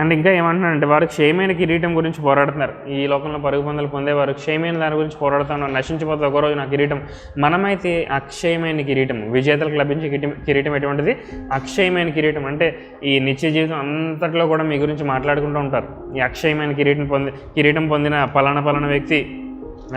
అండ్ ఇంకా ఏమంటున్నారంటే వారు క్షయమైన కిరీటం గురించి పోరాడుతున్నారు. ఈ లోకంలో పరుగు పందులు పొందే వారు క్షయమైన దాని గురించి పోరాడుతున్నారు. నశించిపోతే ఒకరోజు నా కిరీటం. మనమైతే అక్షయమైన కిరీటం, విజేతలకు లభించే కిరీటం ఎటువంటిది? అక్షయమైన కిరీటం. అంటే ఈ నిత్య జీవితం అంతట్లో కూడా మీ గురించి మాట్లాడుకుంటూ ఉంటారు. ఈ అక్షయమైన కిరీటం పొందిన పలానా వ్యక్తి,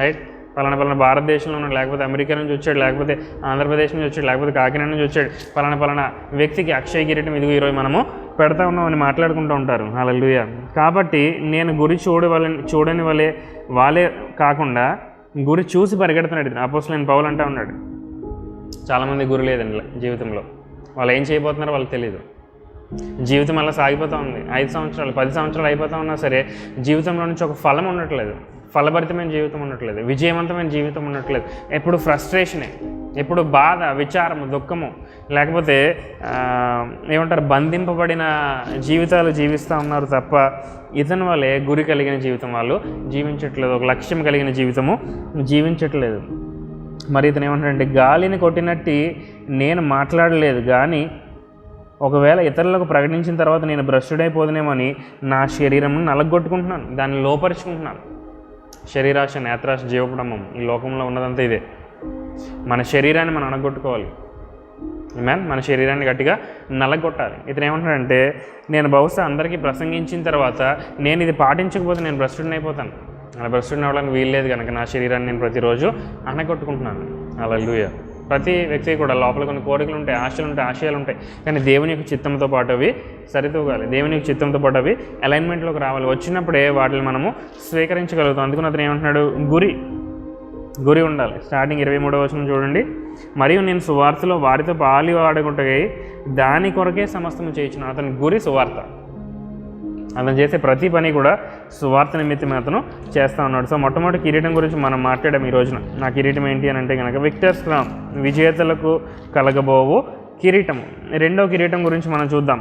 రైట్, పలానా భారతదేశంలో ఉన్నాడు, లేకపోతే అమెరికా నుంచి వచ్చాడు, లేకపోతే ఆంధ్రప్రదేశ్ నుంచి వచ్చాడు, లేకపోతే కాకినాడ నుంచి వచ్చాడు, పలానా వ్యక్తికి అక్షయ కిరీటం ఇదిగో ఈరోజు మనము పెడతా ఉన్నామని మాట్లాడుకుంటూ ఉంటారు. హల్లెలూయా. కాబట్టి నేను గురి చూడని వాళ్ళే కాకుండా గురి చూసి పరిగెడుతున్నాడు. అపోస్తలుడైన పౌలు అంటా ఉన్నాడు, చాలామంది గురి లేదండి జీవితంలో. వాళ్ళు ఏం చేయబోతున్నారో వాళ్ళకి తెలియదు. జీవితం అలా సాగిపోతూ ఉంది. 5 సంవత్సరాలు 10 సంవత్సరాలు అయిపోతూ ఉన్నా సరే జీవితంలో నుంచి ఒక ఫలం ఉండట్లేదు, ఫలభరితమైన జీవితం ఉండట్లేదు, విజయవంతమైన జీవితం ఉండట్లేదు. ఎప్పుడు ఫ్రస్ట్రేషనే, ఎప్పుడు బాధ, విచారము, దుఃఖము, లేకపోతే ఏమంటారు బంధింపబడిన జీవితాలు జీవిస్తూ ఉన్నారు తప్ప ఇతని వల్లే గురి కలిగిన జీవితం వాళ్ళు జీవించట్లేదు, ఒక లక్ష్యం కలిగిన జీవితము జీవించట్లేదు. మరి ఇతను ఏమంటాడంటే గాలిని కొట్టినట్టు నేను మాట్లాడలేదు, కానీ ఒకవేళ ఇతరులకు ప్రకటించిన తర్వాత నేను భ్రష్టుడైపోదునేమని నా శరీరంను నలగొట్టుకుంటున్నాను, దాన్ని లోపరుచుకుంటున్నాను. శరీరాశ, నేత్రాశ, జీవకుటుంబం, ఈ లోకంలో ఉన్నదంతా ఇదే. మన శరీరాన్ని మనం అనగొట్టుకోవాలి. మన శరీరాన్ని గట్టిగా నలగొట్టాలి. ఇతను ఏమంటున్నాడంటే నేను బహుశా అందరికీ ప్రసంగించిన తర్వాత నేను ఇది పాటించకపోతే నేను భ్రష్టుడిని అయిపోతాను. అలా భ్రష్టుడిని అవ్వడానికి వీల్లేదు కనుక నా శరీరాన్ని నేను ప్రతిరోజు అనగొట్టుకుంటున్నాను. హల్లెలూయా. ప్రతి వ్యక్తికి కూడా లోపల కొన్ని కోరికలు ఉంటాయి, ఆశయాలు ఉంటాయి. కానీ దేవుని యొక్క చిత్తంతో పాటు అవి సరితూగాలి. దేవుని యొక్క చిత్తంతో పాటు అవి అలైన్మెంట్లోకి రావాలి. వచ్చినప్పుడే వాటిని మనము స్వీకరించగలుగుతాం. అందుకని అతను ఏమంటున్నాడు, గురి ఉండాలి. స్టార్టింగ్ 23వ వచనం చూడండి. మరియు నేను సువార్తలో వారితో పాలి ఆడుకుంటే దాని కొరకే సమస్తము చేయించున్నాను. అతని గురి సువార్త. అతను చేసే ప్రతి పని కూడా సువార్త నిమిత్తమే అతను చేస్తూ ఉన్నాడు. సో మొట్టమొదటి కిరీటం గురించి మనం మాట్లాడాం ఈ రోజున. నా కిరీటం ఏంటి అని అంటే కనుక విక్టర్స్ క్రౌన్, విజేతలకు కలగబోవు కిరీటము. రెండవ కిరీటం గురించి మనం చూద్దాం.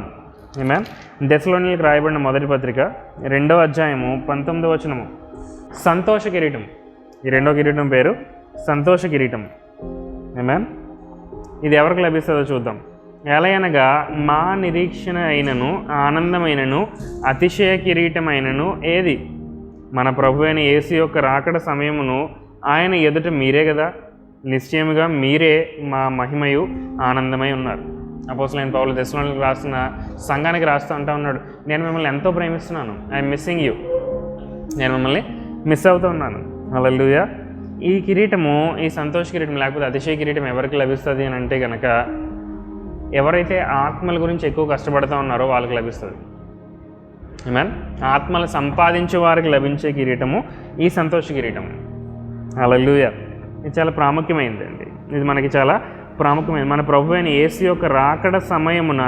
ఆమేన్. దెస్సలోనికీయులకు రాయబడిన మొదటి పత్రిక 2వ అధ్యాయము 19వ వచనము. సంతోష కిరీటం. ఈ రెండో కిరీటం పేరు సంతోష కిరీటం. ఆమేన్. ఇది ఎవరికి లభిస్తుందో చూద్దాం. ఎలయనగా మా నిరీక్షణ అయినను ఆనందమైనను అతిశయ కిరీటమైనను ఏది? మన ప్రభు అయిన యేసు యొక్క రాకడ సమయమును ఆయన ఎదుట మీరే కదా. నిశ్చయముగా మీరే మా మహిమయు ఆనందమై ఉన్నారు. అపోస్తలుడైన పౌలు దెస్సలోనికీయులకు రాసిన సంఘానికి రాస్తూ అంటూ ఉన్నాడు, నేను మిమ్మల్ని ఎంతో ప్రేమిస్తున్నాను, ఐఎమ్ మిస్సింగ్ యూ, నేను మిమ్మల్ని మిస్ అవుతూ ఉన్నాను. హల్లెలూయా. ఈ కిరీటము, ఈ సంతోష కిరీటం లేకపోతే అతిశయ కిరీటం ఎవరికి లభిస్తుంది అని అంటే కనుక ఎవరైతే ఆత్మల గురించి ఎక్కువ కష్టపడుతూ ఉన్నారో వాళ్ళకి లభిస్తుంది. ఆమేన్. ఆత్మలు సంపాదించే వారికి లభించే కిరీటము ఈ సంతోష కిరీటము. హల్లెలూయా. ఇది చాలా ప్రాముఖ్యమైనదండి. ఇది మనకి చాలా ప్రాముఖ్యమైనది. మన ప్రభు అయిన యేసు యొక్క రాకడ సమయమున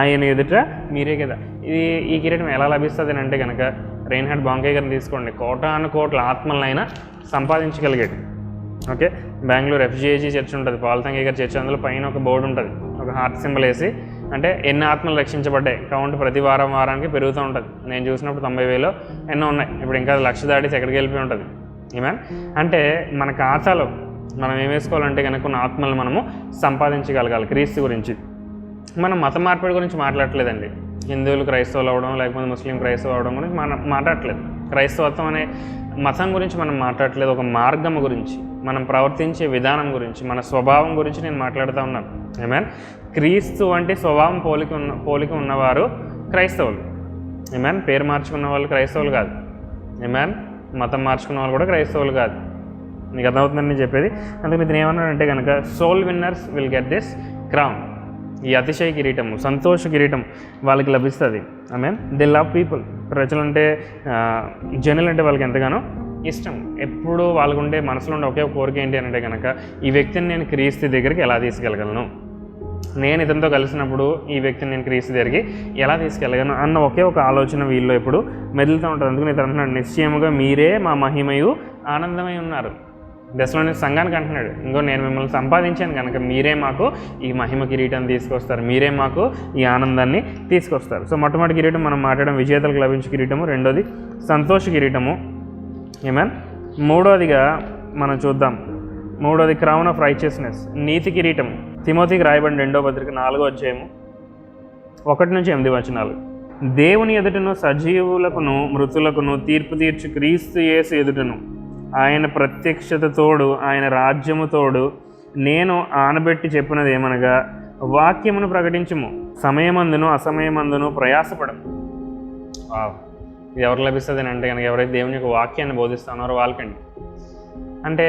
ఆయన ఎదుట మీరే కదా. ఈ కిరీటం ఎలా లభిస్తుంది అని అంటే కనుక రైన్హార్డ్ బాంకే గారిని తీసుకోండి. కోటాను కోట్ల ఆత్మలనైనా సంపాదించగలిగాడు. ఓకే, బెంగళూరు FGAG చర్చ్ ఉంటుంది, పాల్తంగే గారి చర్చ్. అందులో పైన ఒక బోర్డు ఉంటుంది, ఒక హార్ట్ సింబల్ వేసి, అంటే ఎన్ని ఆత్మలు రక్షించబడ్డాయి కౌంట్ ప్రతి వారానికి పెరుగుతూ ఉంటుంది. నేను చూసినప్పుడు 90,000 ఎన్నో ఉన్నాయి. ఇప్పుడు ఇంకా 1,00,000 దాటి ఎక్కడికి వెళ్ళిపోయి ఉంటుంది. ఈమెన్. అంటే మన ఖాతాలో మనం ఏం వేసుకోవాలంటే కనుక కొన్ని ఆత్మలు మనము సంపాదించగలగాలి. క్రీస్తు గురించి మనం మత మార్పిడి గురించి మాట్లాడలేదండి. హిందువులు క్రైస్తవులు అవ్వడం, లేకపోతే ముస్లిం క్రైస్తవు అవ్వడం గురించి మనం మాట్లాడట్లేదు. క్రైస్తవత్వం అనే మతం గురించి మనం మాట్లాడట్లేదు. ఒక మార్గం గురించి, మనం ప్రవర్తించే విధానం గురించి, మన స్వభావం గురించి నేను మాట్లాడుతూ ఉన్నాను. ఆమేన్. క్రీస్తు వంటి స్వభావం పోలిక ఉన్నవారు క్రైస్తవులు. ఆమేన్. పేరు మార్చుకున్న వాళ్ళు క్రైస్తవులు కాదు. ఆమేన్. మతం మార్చుకున్న వాళ్ళు కూడా క్రైస్తవులు కాదు. నీకు అర్థమవుతుందని నేను చెప్పేది. అందుకని ఇతను ఏమన్నాడంటే కనుక soul winners will get this crown. ఈ అతిశయ కిరీటము, సంతోష కిరీటం వాళ్ళకి లభిస్తుంది. ఆమేన్. They love people. ప్రజలంటే, జనులంటే వాళ్ళకి ఎంతగానో ఇష్టం. ఎప్పుడు వాళ్ళకుండే మనసులో ఉండే ఒకే ఒక కోరిక ఏంటి అంటే కనుక ఈ వ్యక్తిని నేను క్రీస్తు దగ్గరికి ఎలా తీసుకెళ్ళగలను, నేను ఇతనితో కలిసినప్పుడు ఈ వ్యక్తిని నేను క్రీస్తు దగ్గరికి ఎలా తీసుకెళ్ళగలను అన్న ఒకే ఒక ఆలోచన వీళ్ళు ఎప్పుడు మెదులుతూ ఉంటుంది. అందుకని ఇతను అంటున్నాడు, నిశ్చయముగా మీరే మా మహిమయు ఆనందమై ఉన్నారు. దశలోని సంఘానికి అంటున్నాడు, ఇంకో నేను మిమ్మల్ని సంపాదించాను కనుక మీరే మాకు ఈ మహిమ కిరీటాన్ని తీసుకొస్తారు, మీరే మాకు ఈ ఆనందాన్ని తీసుకొస్తారు. సో మొట్టమొదటి కిరీటం మనం మాట్లాడడం విజేతలకు లభించే కిరీటము, రెండోది సంతోష కిరీటము. ఏమన్ మూడోదిగా మనం చూద్దాం, మూడోది క్రౌన్ ఆఫ్ రైచియస్నెస్, నీతి కిరీటము. తిమోతికి రాయబడిన 2వ పత్రిక 4వ అధ్యాయము 1-8 దేవుని ఎదుటను సజీవులకును మృతులకును తీర్పు తీర్చి క్రీస్తు యేసు ఎదుటను ఆయన ప్రత్యక్షత తోడు ఆయన రాజ్యము తోడు నేను ఆనబెట్టి చెప్పినది ఏమనగా వాక్యమును ప్రకటించుము, సమయమందును అసమయమందును ప్రయాసపడము. ఇది ఎవరు లభిస్తుంది అంటే కనుక ఎవరైతే దేవుని యొక్క వాక్యాన్ని బోధిస్తున్నారో వాళ్ళకండి. అంటే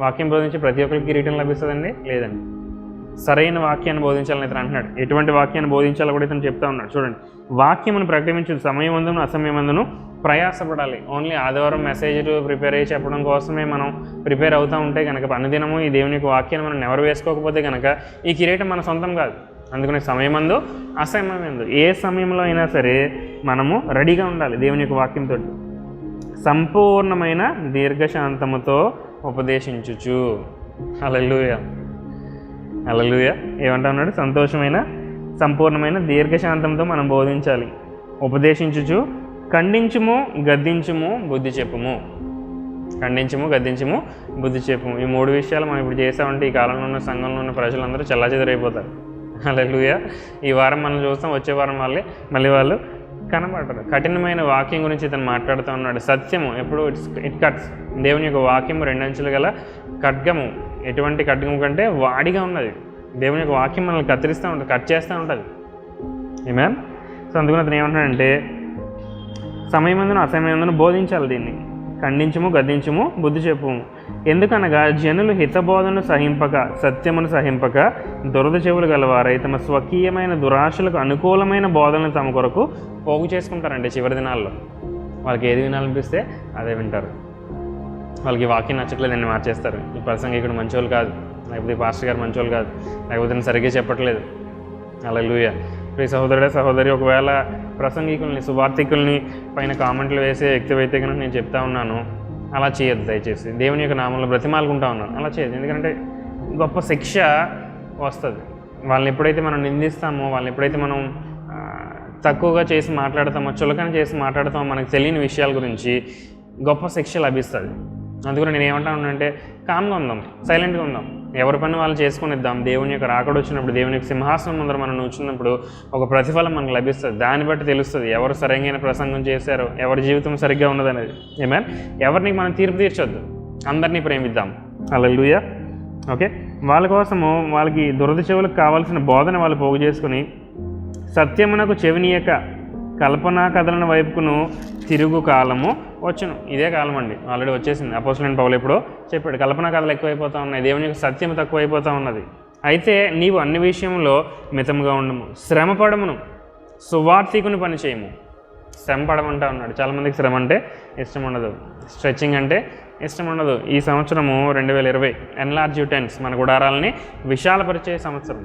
వాక్యం బోధించి ప్రతి ఒక్కరికి కిరీటం లభిస్తుందండి? లేదండి. సరైన వాక్యాన్ని బోధించాలని ఇతను అంటున్నాడు. ఎటువంటి వాక్యాన్ని బోధించాలో కూడా ఇతను చెప్తా ఉన్నాడు. చూడండి, వాక్యమును ప్రకటించు సమయమందును అసమయమందును ప్రయాసపడాలి. ఓన్లీ ఆదివారం మెసేజ్ ప్రిపేర్ అయ్యి చెప్పడం కోసమే మనం ప్రిపేర్ అవుతూ ఉంటే కనుక అనుదినము ఈ దేవుని యొక్క వాక్యాన్ని మనం ఎవరు వేసుకోకపోతే కనుక ఈ కిరీటం మన సొంతం కాదు. అందుకని సమయమందు అసమయమందు ఏ సమయంలో అయినా సరే మనము రెడీగా ఉండాలి దేవుని యొక్క వాక్యంతో. సంపూర్ణమైన దీర్ఘశాంతముతో ఉపదేశించుచు. హల్లెలూయా, హల్లెలూయా. ఏమంటా ఉన్నాడు? సంతోషమైన సంపూర్ణమైన దీర్ఘశాంతంతో మనం బోధించాలి. ఉపదేశించుచు ఖండించుము గద్దించుము బుద్ధి చెప్పుము. ఖండించుము గద్దించుము బుద్ధి చెప్పుము. ఈ 3 విషయాలు మనం ఇప్పుడు చేసామంటే ఈ కాలంలో ఉన్న సంఘంలో ఉన్న ప్రజలందరూ చెల్లాచెదరైపోతారు. హల్లెలూయా. ఈ వారం మనం చూస్తాం, వచ్చే వారం మళ్ళీ వాళ్ళు కనబడరు. కఠినమైన వాక్యం గురించి ఇతను మాట్లాడుతూ ఉన్నాడు. సత్యము ఎప్పుడు ఇట్ కట్స్. దేవుని యొక్క వాక్యము 2 అంచులు గల ఖడ్గము. ఎటువంటి ఖడ్గము కంటే వాడిగా ఉన్నది. దేవుని యొక్క వాక్యం మనల్ని కత్తిరిస్తూ ఉంటుంది, కట్ చేస్తూ ఉంటుంది. ఆమేన్. సో అందుకని అతను ఏమంటున్నాడంటే సమయమందును అసమయమందును బోధించాలి. దీన్ని ఖండించుము గద్దించుము బుద్ధి చెప్పుము. ఎందుకనగా జనులు హితబోధను సహింపక సత్యమును సహింపక దురద చెవులు గలవారై తమ స్వకీయమైన దురాశలకు అనుకూలమైన బోధనలు తమ కొరకు పోగు చేసుకుంటారండి. చివరి దినాల్లో వాళ్ళకి ఏది వినాలనిపిస్తే అదే వింటారు. వాళ్ళకి వాక్యం నచ్చట్లేదు అని మార్చేస్తారు. ఈ ప్రసంగికుడు మంచోళ్ళు కాదు, లేకపోతే ఈ పాస్టర్ గారు మంచోళ్ళు కాదు, లేకపోతే నేను సరిగ్గా చెప్పట్లేదు. హల్లెలూయా. ప్రియ సహోదరుడే సహోదరి, ఒకవేళ ప్రసంగికుల్ని సువార్థికుల్ని పైన కామెంట్లు వేసే వ్యక్తివైతే కనుక నేను చెప్తా ఉన్నాను, అలా చేయొద్దు దయచేసి. దేవుని యొక్క నామంలో బ్రతిమాలుకుంటా ఉన్నాను, అలా చేయదు. ఎందుకంటే గొప్ప శిక్ష వస్తుంది. వాళ్ళని ఎప్పుడైతే మనం నిందిస్తామో, వాళ్ళని ఎప్పుడైతే మనం తక్కువగా చేసి మాట్లాడతామో, చులకన చేసి మాట్లాడతామో, మనకు తెలియని విషయాల గురించి గొప్ప శిక్ష లభిస్తుంది. అందుకని నేను ఏమంటాను అంటే కామ్గా ఉందాం, సైలెంట్గా ఉందాం, ఎవరి పని వాళ్ళు చేసుకునిద్దాం. దేవుని యొక్క రాకడ వచ్చినప్పుడు, దేవుని యొక్క సింహాసనం ముందర మనం కూర్చున్నప్పుడు ఒక ప్రతిఫలం మనకు లభిస్తుంది. దాన్ని బట్టి తెలుస్తుంది ఎవరు సరైన ప్రసంగం చేశారో, ఎవరి జీవితం సరిగ్గా ఉన్నదనేది. ఆమేన్. ఎవరిని మనం తీర్పు తీర్చొద్దు, అందరినీ ప్రేమిద్దాం. హల్లెలూయా. ఓకే, వాళ్ళ కోసము వాళ్ళకి దురద చెవులకు కావాల్సిన బోధన వాళ్ళు పోగు చేసుకుని సత్యమునకు చెవినీయక కల్పనా కథలను వైపుకును తిరుగు కాలము వచ్చును. ఇదే కాలం అండి, ఆల్రెడీ వచ్చేసింది. అపోస్తలుడైన పౌలు ఎప్పుడో చెప్పాడు, కల్పనా కథలు ఎక్కువైపోతూ ఉన్నాయి, దేవుని యొక్క సత్యం తక్కువైపోతూ ఉన్నది. అయితే నీవు అన్ని విషయంలో మితంగా ఉండము, శ్రమపడమును, సువార్థికుని పని చేయము. శ్రమ పడమంటా ఉన్నాడు. చాలామందికి శ్రమ అంటే ఇష్టం ఉండదు, స్ట్రెచ్చింగ్ అంటే ఇష్టం ఉండదు. ఈ సంవత్సరము 2020 ఎన్లార్జ్ టెన్స్ మన గుడారాలని విశాలపరిచే సంవత్సరం.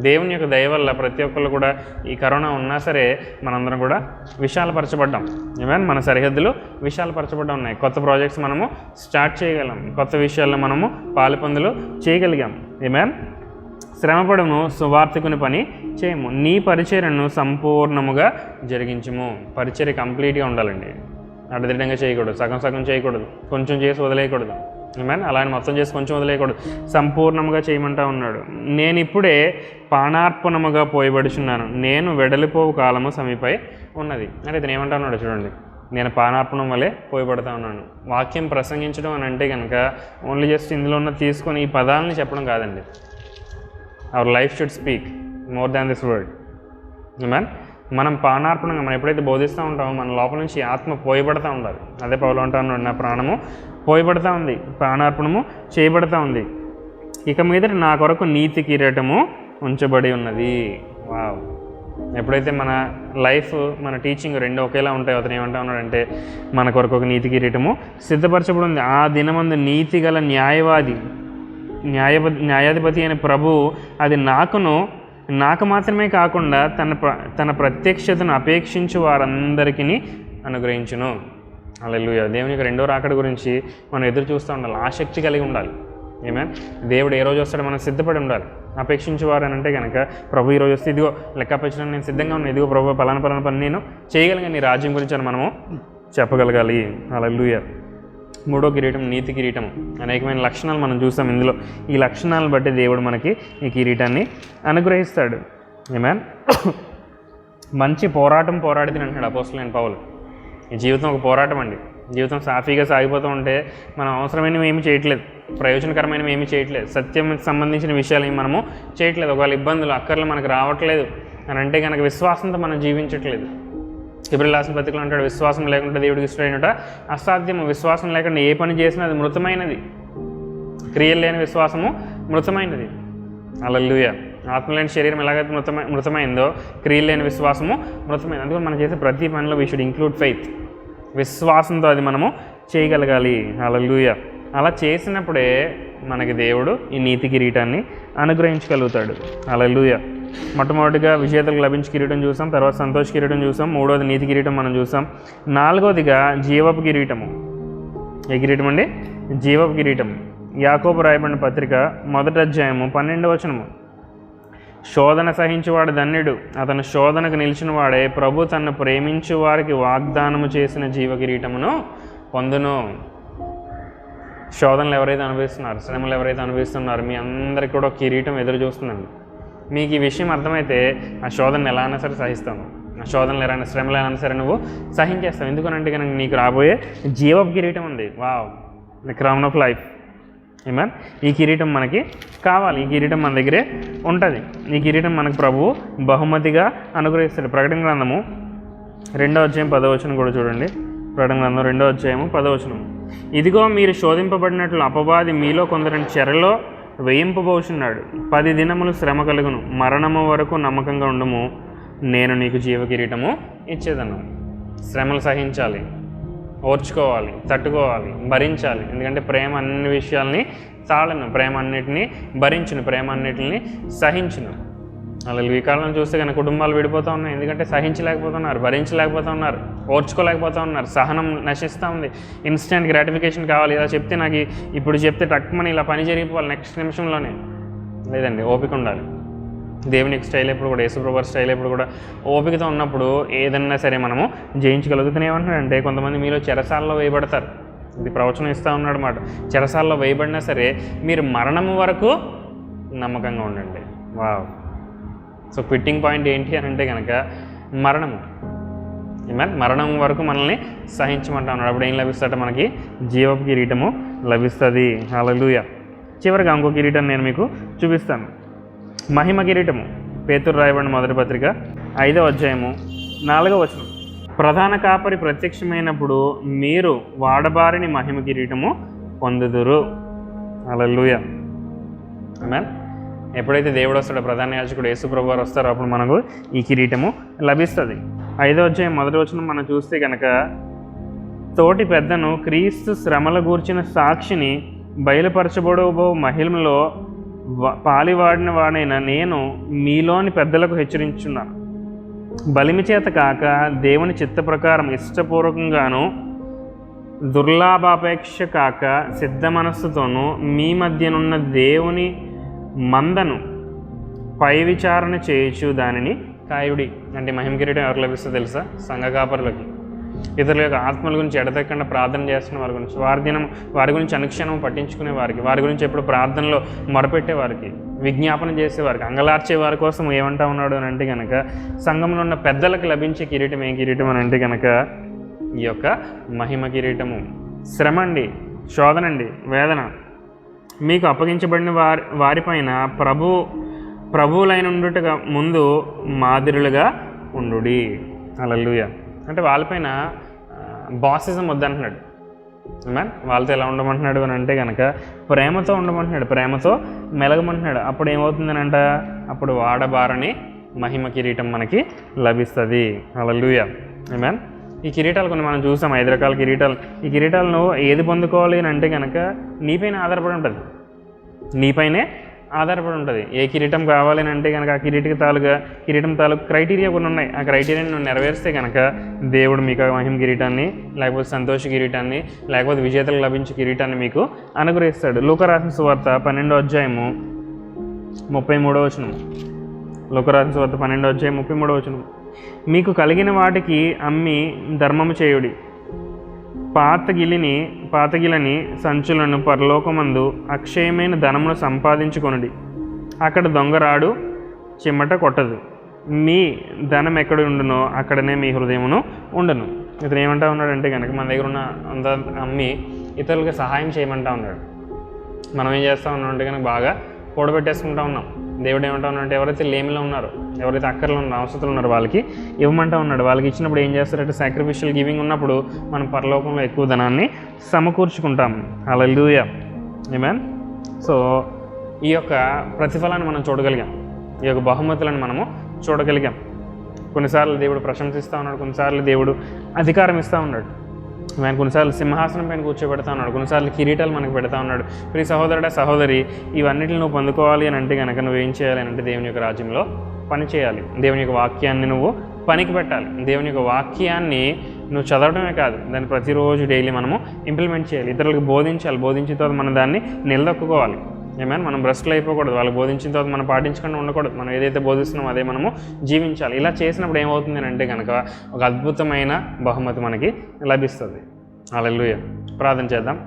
దేవుని యొక్క దయ వల్ల ప్రతి ఒక్కళ్ళు కూడా ఈ కరోనా ఉన్నా సరే మనందరం కూడా విశాలపరచబడ్డాం. ఈవెన్ మన సరిహద్దులు విశాలపరచబడ్డా ఉన్నాయి. కొత్త ప్రాజెక్ట్స్ మనము స్టార్ట్ చేయగలం, కొత్త విషయాల్లో మనము పాలుపందులు చేయగలిగాం. ఈవెన్ శ్రమపడము, సువార్థికుని పని చేయము, నీ పరిచర్యను సంపూర్ణముగా జరిగించుము. పరిచర్య కంప్లీట్గా ఉండాలండి, అడ్డదిడ్డంగా చేయకూడదు, సగం సగం చేయకూడదు, కొంచెం చేసి వదిలేయకూడదు. మీన్ అలానే మొత్తం చేసి కొంచెం వదిలేయకూడదు, సంపూర్ణముగా చేయమంటా ఉన్నాడు. నేను ఇప్పుడే పానార్పణముగా పోయబడుచున్నాను, నేను వెడలిపోవు కాలము సమీపై ఉన్నది. అంటే ఇతను ఏమంటా ఉన్నాడు చూడండి, నేను పానార్పణం వల్లే పోయబడతా ఉన్నాను. వాక్యం ప్రసంగించడం అని అంటే కనుక ఓన్లీ జస్ట్ ఇందులో ఉన్న తీసుకొని ఈ పదాలని చెప్పడం కాదండి. Our life should speak more than this word. Mean మనం పానార్పణంగా మనం ఎప్పుడైతే బోధిస్తూ ఉంటామో మన లోపల నుంచి ఆత్మ పోయబడతా ఉండాలి. అదే పౌలు అంటా ఉన్నాడు, నా ప్రాణము పోయబడతా ఉంది, ప్రాణార్పణము చేయబడతా ఉంది. ఇక మీద నా కొరకు నీతి కిరీటము ఉంచబడి ఉన్నది. వావ్, ఎప్పుడైతే మన లైఫ్ మన టీచింగ్ రెండు ఒకేలా ఉంటాయో అతను ఏమంటా ఉన్నాడంటే మన కొరకు ఒక నీతి కిరీటము సిద్ధపరచబడి ఉంది. ఆ దినమందు నీతి గల న్యాయాధిపతి అయిన ప్రభు అది నాకు మాత్రమే కాకుండా తన ప్రత్యక్షతను అపేక్షించు వారందరికీ అనుగ్రహించును. హల్లెలూయా. దేవునికి రెండో రాకడ గురించి మనం ఎదురు చూస్తూ ఉండాలి, ఆసక్తి కలిగి ఉండాలి. ఏమే దేవుడు ఏ రోజు వస్తాడో మనం సిద్ధపడి ఉండాలి. అపేక్షించేవారు అని అంటే కనుక ప్రభు ఈరోజు వస్తే ఇదిగో లెక్కపరిచిన నేను సిద్ధంగా ఉన్నాను, ఇదిగో ప్రభు పలానా పని నేను చేయగలిగా నీ రాజ్యం గురించి అని మనము చెప్పగలగాలి. హల్లెలూయా. మూడో కిరీటం నీతి కిరీటం. అనేకమైన లక్షణాలు మనం చూసాం ఇందులో. ఈ లక్షణాలను బట్టి దేవుడు మనకి ఈ కిరీటాన్ని అనుగ్రహిస్తాడు. ఏమే మంచి పోరాడితే అంటున్నాడు అపోస్తలుడైన పౌలు. ఈ జీవితం ఒక పోరాటం అండి. జీవితం సాఫీగా సాగిపోతూ ఉంటే మనం అవసరమైనవి ఏమీ చేయట్లేదు, ప్రయోజనకరమైనవి ఏమీ చేయట్లేదు, సత్యం సంబంధించిన విషయాలు ఏమి మనము చేయట్లేదు. ఒకవేళ ఇబ్బందులు అక్కర్లు మనకు రావట్లేదు అని అంటే కనుక విశ్వాసంతో మనం జీవించట్లేదు. హెబ్రీయుల రాసిన పత్రికలో అంటాడు, విశ్వాసం లేకుండా దేవుడికి ఇష్టమైనట అసాధ్యము. విశ్వాసం లేకుండా ఏ పని చేసినా అది మృతమైనది. క్రియలు లేని విశ్వాసము మృతమైనది. హల్లెలూయా. ఆత్మ లేని శరీరం ఎలాగైతే మృతమైందో క్రియలు లేని విశ్వాసము మృతమైనది. అందుకని మనం చేసే ప్రతి పనిలో వీ షుడ్ ఇంక్లూడ్ ఫెయిత్. విశ్వాసంతో అది మనము చేయగలగాలి. హల్లెలూయా. అలా చేసినప్పుడే మనకి దేవుడు ఈ నీతి కిరీటాన్ని అనుగ్రహించగలుగుతాడు. హల్లెలూయా. మొట్టమొదటిగా విజేతలకు లభించి కిరీటం చూసాం, తర్వాత సంతోష కిరీటం చూసాం, మూడవది నీతి కిరీటం మనం చూసాం, నాలుగవదిగా జీవపు కిరీటము. ఏ కిరీటం అండి? జీవపు కిరీటం. యాకోబు రాయబడిన పత్రిక 1వ అధ్యాయము 12వ వచనము. శోధన సహించువాడు ధన్యుడు, అతను శోధనకు నిలిచిన వాడే ప్రభు తన్ను ప్రేమించు వారికి వాగ్దానము చేసిన జీవ కిరీటమును పొందును. శోధనలు ఎవరైతే అనుభవిస్తున్నారు, శ్రమలు ఎవరైతే అనుభవిస్తున్నారు, మీ అందరికీ కూడా కిరీటం ఎదురు చూస్తుందండి. మీకు ఈ విషయం అర్థమైతే ఆ శోధనలు ఎలా అయినా సరే సహిస్తాను, ఆ శోధనలు ఎలా శ్రమలు ఎలా అయినా సరే నువ్వు సహించేస్తావు. ఎందుకనంటే కనుక నీకు రాబోయే జీవపు కిరీటం ఉంది. Wow, the crown of life. ఏమన్ ఈ కిరీటం మనకి కావాలి. ఈ కిరీటం మన దగ్గరే ఉంటుంది. ఈ కిరీటం మనకు ప్రభువు బహుమతిగా అనుగ్రహిస్తాడు. ప్రకటన గ్రంథము 2వ అధ్యాయం 10వ వచనం కూడా చూడండి. ప్రకటన గ్రంథం 2వ అధ్యాయము 10వ వచనం. ఇదిగో మీరు శోధింపబడినట్లు అపవాది మీలో కొందరిని చెరలో వేయింపబోచున్నాడు. 10 దినములు శ్రమ కలుగును, మరణము వరకు నమ్మకంగా ఉండము, నేను నీకు జీవ కిరీటము ఇచ్చేదను. శ్రమలు సహించాలి, ఓర్చుకోవాలి, తట్టుకోవాలి, భరించాలి. ఎందుకంటే ప్రేమ అన్ని విషయాల్ని తాళను, ప్రేమ అన్నిటినీ భరించును, ప్రేమ అన్నిటిని సహించును. అలా ఈ కాలం చూస్తే కనుక కుటుంబాలు విడిపోతూ ఉన్నాయి. ఎందుకంటే సహించలేకపోతున్నారు, భరించలేకపోతున్నారు, ఓర్చుకోలేకపోతూ ఉన్నారు. సహనం నశిస్తూ ఉంది. ఇన్స్టెంట్ గ్రాటిఫికేషన్ కావాలి. ఇలా చెప్తే నాకు ఇప్పుడు చెప్తే టక్మని ఇలా పని జరిగిపోవాలి నెక్స్ట్ నిమిషంలోనే. లేదండి, ఓపిక ఉండాలి. దేవుని స్టైల్ ఎప్పుడు కూడా, యేసుప్రభు స్టైల్ ఎప్పుడు కూడా ఓపికతో ఉన్నప్పుడు ఏదన్నా సరే మనము జయించగలుగుతూనే ఏమంటున్నాడంటే, కొంతమంది మీలో చెరసాలలో వేయబడతారు. ఇది ప్రవచనం ఇస్తూ ఉన్నాడు అన్నమాట. చెరసాలలో వేయబడినా సరే మీరు మరణము వరకు నమ్మకంగా ఉండండి. వావ్. సో క్విట్టింగ్ పాయింట్ ఏంటి అని అంటే కనుక మరణము. మరణం వరకు మనల్ని సహించమంటా ఉన్నాడు. అప్పుడు ఏం లభిస్తాడు? మనకి జీవపు కిరీటము లభిస్తుంది. హల్లెలూయా. చివరిగా ఇంకో కిరీటం నేను మీకు చూపిస్తాను. మహిమ కిరీటము. పేతురు రాయబడిన 1వ పత్రిక 5వ అధ్యాయము 4వ వచనం. ప్రధాన కాపరి ప్రత్యక్షమైనప్పుడు మీరు వాడబారిని మహిమ కిరీటము పొందుదురు. హల్లెలూయా. ఆమేన్. ఎప్పుడైతే దేవుడు వస్తాడో, ప్రధాన యాజకుడు యేసుప్రభు వారు వస్తారో, అప్పుడు మనకు ఈ కిరీటము లభిస్తుంది. 5వ అధ్యాయం 1వ వచనం మనం చూస్తే కనుక, తోటి పెద్దను క్రీస్తు శ్రమల గూర్చిన సాక్షిని బయలుపరచబడబో మహిమలో పాలివాడిన వాడైన నేను మీలోని పెద్దలకు హెచ్చరించున్నాను. బలిమి చేత కాక దేవుని చిత్త ప్రకారం ఇష్టపూర్వకంగాను, దుర్లాభాపేక్ష కాక సిద్ధ మనస్సుతోనూ మీ మధ్యనున్న దేవుని మందను పై విచారణ చేయొచ్చు దానిని కాయుడి. అంటే మహిమ కిరీటం ఎవరు లభిస్తుందో తెలుసా? సంఘ కాపరులకి, ఇతరుల యొక్క ఆత్మల గురించి ఎడతెక్కకుండా ప్రార్థన చేస్తున్న వారి గురించి, వారి గురించి అనుక్షణం పట్టించుకునే వారికి, వారి గురించి ఎప్పుడు ప్రార్థనలో మొరపెట్టే వారికి, విజ్ఞాపన చేసేవారికి, అంగలార్చే వారి కోసం ఏమంటా ఉన్నాడు అని అంటే కనుక, సంఘంలో ఉన్న పెద్దలకు లభించే కిరీటం ఏం కిరీటం అని అంటే కనుక ఈ యొక్క మహిమ కిరీటము. శ్రమ అండి, శోధన అండి, వేదన మీకు అప్పగించబడిన వారిపైన ప్రభువులైన ఉండుటగా ముందు మాదిరులుగా ఉండుడి. హల్లెలూయా. అంటే వాళ్ళపైన బాసిజం వద్దంటున్నాడు. వాళ్ళతో ఎలా ఉండమంటున్నాడు అని అంటే కనుక ప్రేమతో ఉండమంటున్నాడు, ప్రేమతో మెలగమంటున్నాడు. అప్పుడు ఏమవుతుందని అంట, అప్పుడు వాడబారని మహిమ కిరీటం మనకి లభిస్తుంది. హల్లెలూయా. ఆమేన్. ఈ కిరీటాలు కొన్ని మనం చూసాం, 5 రకాల కిరీటాలు. ఈ కిరీటాలను ఏది పొందుకోవాలి అని అంటే కనుక నీపైన ఆధారపడి ఉంటుంది, నీపైనే ఆధారపడి ఉంటుంది. ఏ కిరీటం కావాలి అని అంటే కనుక ఆ కిరీటం తాలూకు క్రైటీరియా కొన్ని ఉన్నాయి. ఆ క్రైటీరియాని నువ్వు నెరవేరిస్తే కనుక దేవుడు మీకు మహిమ కిరీటాన్ని, లేకపోతే సంతోష కిరీటాన్ని, లేకపోతే విజేతలకు లభించే కిరీటాన్ని మీకు అనుగ్రహిస్తాడు. లూకా రాసిన సువార్త 12వ అధ్యాయము 33వ వచనం. లూకా రాసిన సువార్త 12వ అధ్యాయం 33వ వచనం. మీకు కలిగిన వాటికి అమ్మి ధర్మము చేయుడి, పాతగిలని సంచులను పరలోకమందు అక్షయమైన ధనమును సంపాదించుకొనుడి, అక్కడ దొంగరాడు చిమ్మట కొట్టదు, మీ ధనం ఎక్కడ ఉండునో అక్కడనే మీ హృదయమును ఉండును. ఇతను ఏమంటా ఉన్నాడంటే కనుక మన దగ్గర ఉన్న అంత అమ్మి ఇతరులకు సహాయం చేయమంటా ఉన్నాడు. మనం ఏం చేస్తూ ఉన్నాం అంటే కనుక బాగా కూడబెట్టేసుకుంటా ఉన్నాం. దేవుడు ఏమంటా ఉన్నాడంటే ఎవరైతే లేమిలో ఉన్నారో, ఎవరైతే అక్కర్లో ఉన్నారో, అవసరతలు ఉన్నారో వాళ్ళకి ఇవ్వమంటా ఉన్నాడు. వాళ్ళకి ఇచ్చినప్పుడు ఏం చేస్తారంటే సాక్రిఫిషియల్ గివింగ్ ఉన్నప్పుడు మనం పరలోకంలో ఎక్కువ ధనాన్ని సమకూర్చుకుంటాం. హల్లెలూయా. ఆమేన్. సో ఈ యొక్క ప్రతిఫలాన్ని మనం చూడగలిగాం, ఈ యొక్క బహుమతులను మనము చూడగలిగాం. కొన్నిసార్లు దేవుడు ప్రశంసిస్తూ ఉన్నాడు, కొన్నిసార్లు దేవుడు అధికారం ఇస్తూ ఉన్నాడు. ఆయన కొన్నిసార్లు సింహాసనం పైన కూర్చోబెడతా ఉన్నాడు, కొన్నిసార్లు కిరీటాలు మనకు పెడతా ఉన్నాడు. ప్రియ సహోదరుడా, సహోదరి, ఇవన్నిటిని నువ్వు పొందుకోవాలి అని అంటే కనుక నువ్వేం చేయాలి అని అంటే దేవుని యొక్క రాజ్యంలో పని చేయాలి. దేవుని యొక్క వాక్యాన్ని నువ్వు పనికి పెట్టాలి. దేవుని యొక్క వాక్యాన్ని నువ్వు చదవడమే కాదు, దాన్ని ప్రతిరోజు డైలీ మనము ఇంప్లిమెంట్ చేయాలి, ఇతరులకు బోధించాలి. బోధించిన తర్వాత మనం దాన్ని నిలదొక్కుకోవాలి. ఏమైనా మనం భ్రష్టులు అయిపోకూడదు, వాళ్ళు బోధించిన తర్వాత మనం పాటించకుండా ఉండకూడదు. మనం ఏదైతే బోధిస్తున్నామో అదే మనము జీవించాలి. ఇలా చేసినప్పుడు ఏమవుతుంది అని అంటే కనుక ఒక అద్భుతమైన బహుమతి మనకి లభిస్తుంది. హల్లెలూయా. ప్రార్థన చేద్దాం.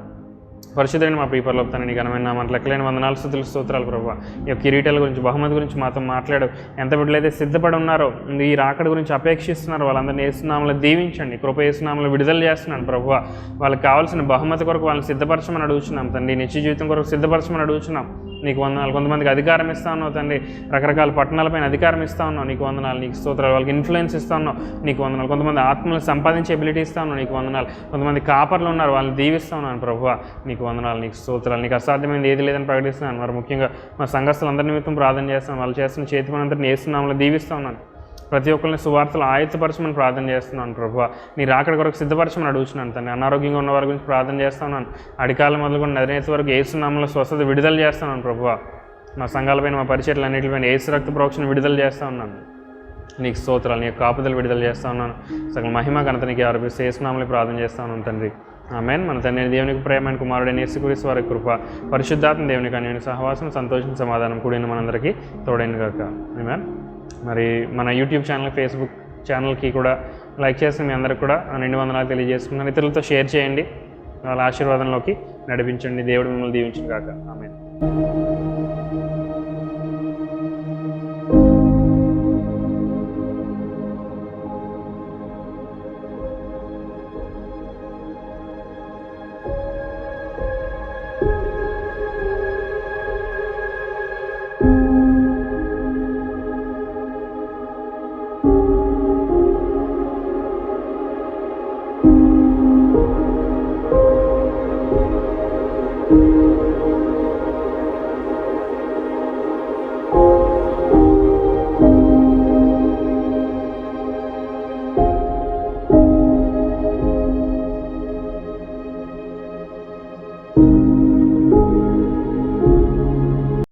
పరిశుద్ధుడైన మా ప్రియపరలోక తండ్రి, నీకు ఘనమైన నామమున లెక్కలేని వందనాలు, స్తుతులు, స్తోత్రాలు ప్రభువా. ఈ యొక్క కిరీటాల గురించి, బహుమతి గురించి మాతో మాట్లాడు. ఎంత బిడ్డలైతే సిద్ధపడి ఉన్నారో, ఈ రాకడ గురించి అపేక్షిస్తున్నారో వాళ్ళందరినీ యేసు నామములో దీవించండి. కృప యేసు నామములో విడుదల చేస్తున్నాను ప్రభువా. వాళ్ళకి కావాల్సిన బహుమతి కొరకు వాళ్ళని సిద్ధపరచమని అడుగుతున్నాం తండ్రి. నిత్య జీవితం కొరకు సిద్ధపరచమని అడుగుతున్నాం. నీకు వందనాలు. కొంతమందికి అధికారం ఇస్తా ఉన్నావు తండ్రి, రకరకాల పట్టణాలపైన అధికారం ఇస్తా ఉన్నావు, నీకు వందనాలు, నీకు స్తోత్రాలు. వాళ్ళకి ఇన్ఫ్లుయెన్స్ ఇస్తా ఉన్నావు, నీకు వందనాలు. కొంతమంది ఆత్మలను సంపాదించే ఎబిలిటీ ఇస్తా ఉన్నావు, నీకు వందనాలు. కొంతమంది కాపర్లు ఉన్నారు, వాళ్ళని దీవిస్తా ఉన్నాను ప్రభువా, నీకు వందనాలు, నీకు స్తోత్రాలు. నీకు అసాధ్యమైనది ఏది లేదని ప్రకటిస్తున్నాను. మరి ముఖ్యంగా మా సంఘస్థులందరి నిమిత్తం ప్రార్థన చేస్తున్నాను. వాళ్ళు చేస్తున్న చేతి పనంతటిని యేసు నామములో దీవిస్తా ఉన్నాను. ప్రతి ఒక్కరిని సువార్తలు ఆయుత్తపరచమని ప్రార్థన చేస్తున్నాను ప్రభువా. నీ రాకడ కొరకు సిద్ధపరచమని అడుగుతున్నాను తండ్రి. అనారోగ్యంగా ఉన్న వారి గురించి ప్రార్థన చేస్తున్నాను. అడికాలం మొదలుకొని నదినేతి వరకు యేసు నామములో స్వస్థత విడుదల చేస్తున్నాను ప్రభువా. మా సంఘాలపైన, మా పరిచర్లు అన్నింటిపైన యేసు రక్త ప్రోక్షణ విడుదల చేస్తూ ఉన్నాను. నీకు స్తోత్రాలు, నీ యొక్క కాపుదలు విడుదల చేస్తూ ఉన్నాను. సకల మహిమ ఘనత నీకు ఆరోపిస్తే యేసు నామములో ప్రార్థన చేస్తూ ఉన్నాను తండ్రి. ఆమేన్. మన తండ్రి దేవునికి ప్రేమైన కుమారుడైన యేసుక్రీస్తు వారి కృప, పరిశుద్ధాత్మ దేవునికి అన్యోన్య సహవాసం, సంతోషం, సమాధానం కూడిన మనందరికీ తోడైన గాక. ఆమేన్. మరి మన యూట్యూబ్ ఛానల్, ఫేస్బుక్ ఛానల్కి కూడా లైక్ చేసి మీ అందరికి కూడా నిండు వందనాలు తెలియజేసుకున్నాను. ఇతరులతో షేర్ చేయండి, వాళ్ళ ఆశీర్వాదంలోకి నడిపించండి. దేవుడు మిమ్మల్ని దీవించును గాక. ఆమేన్.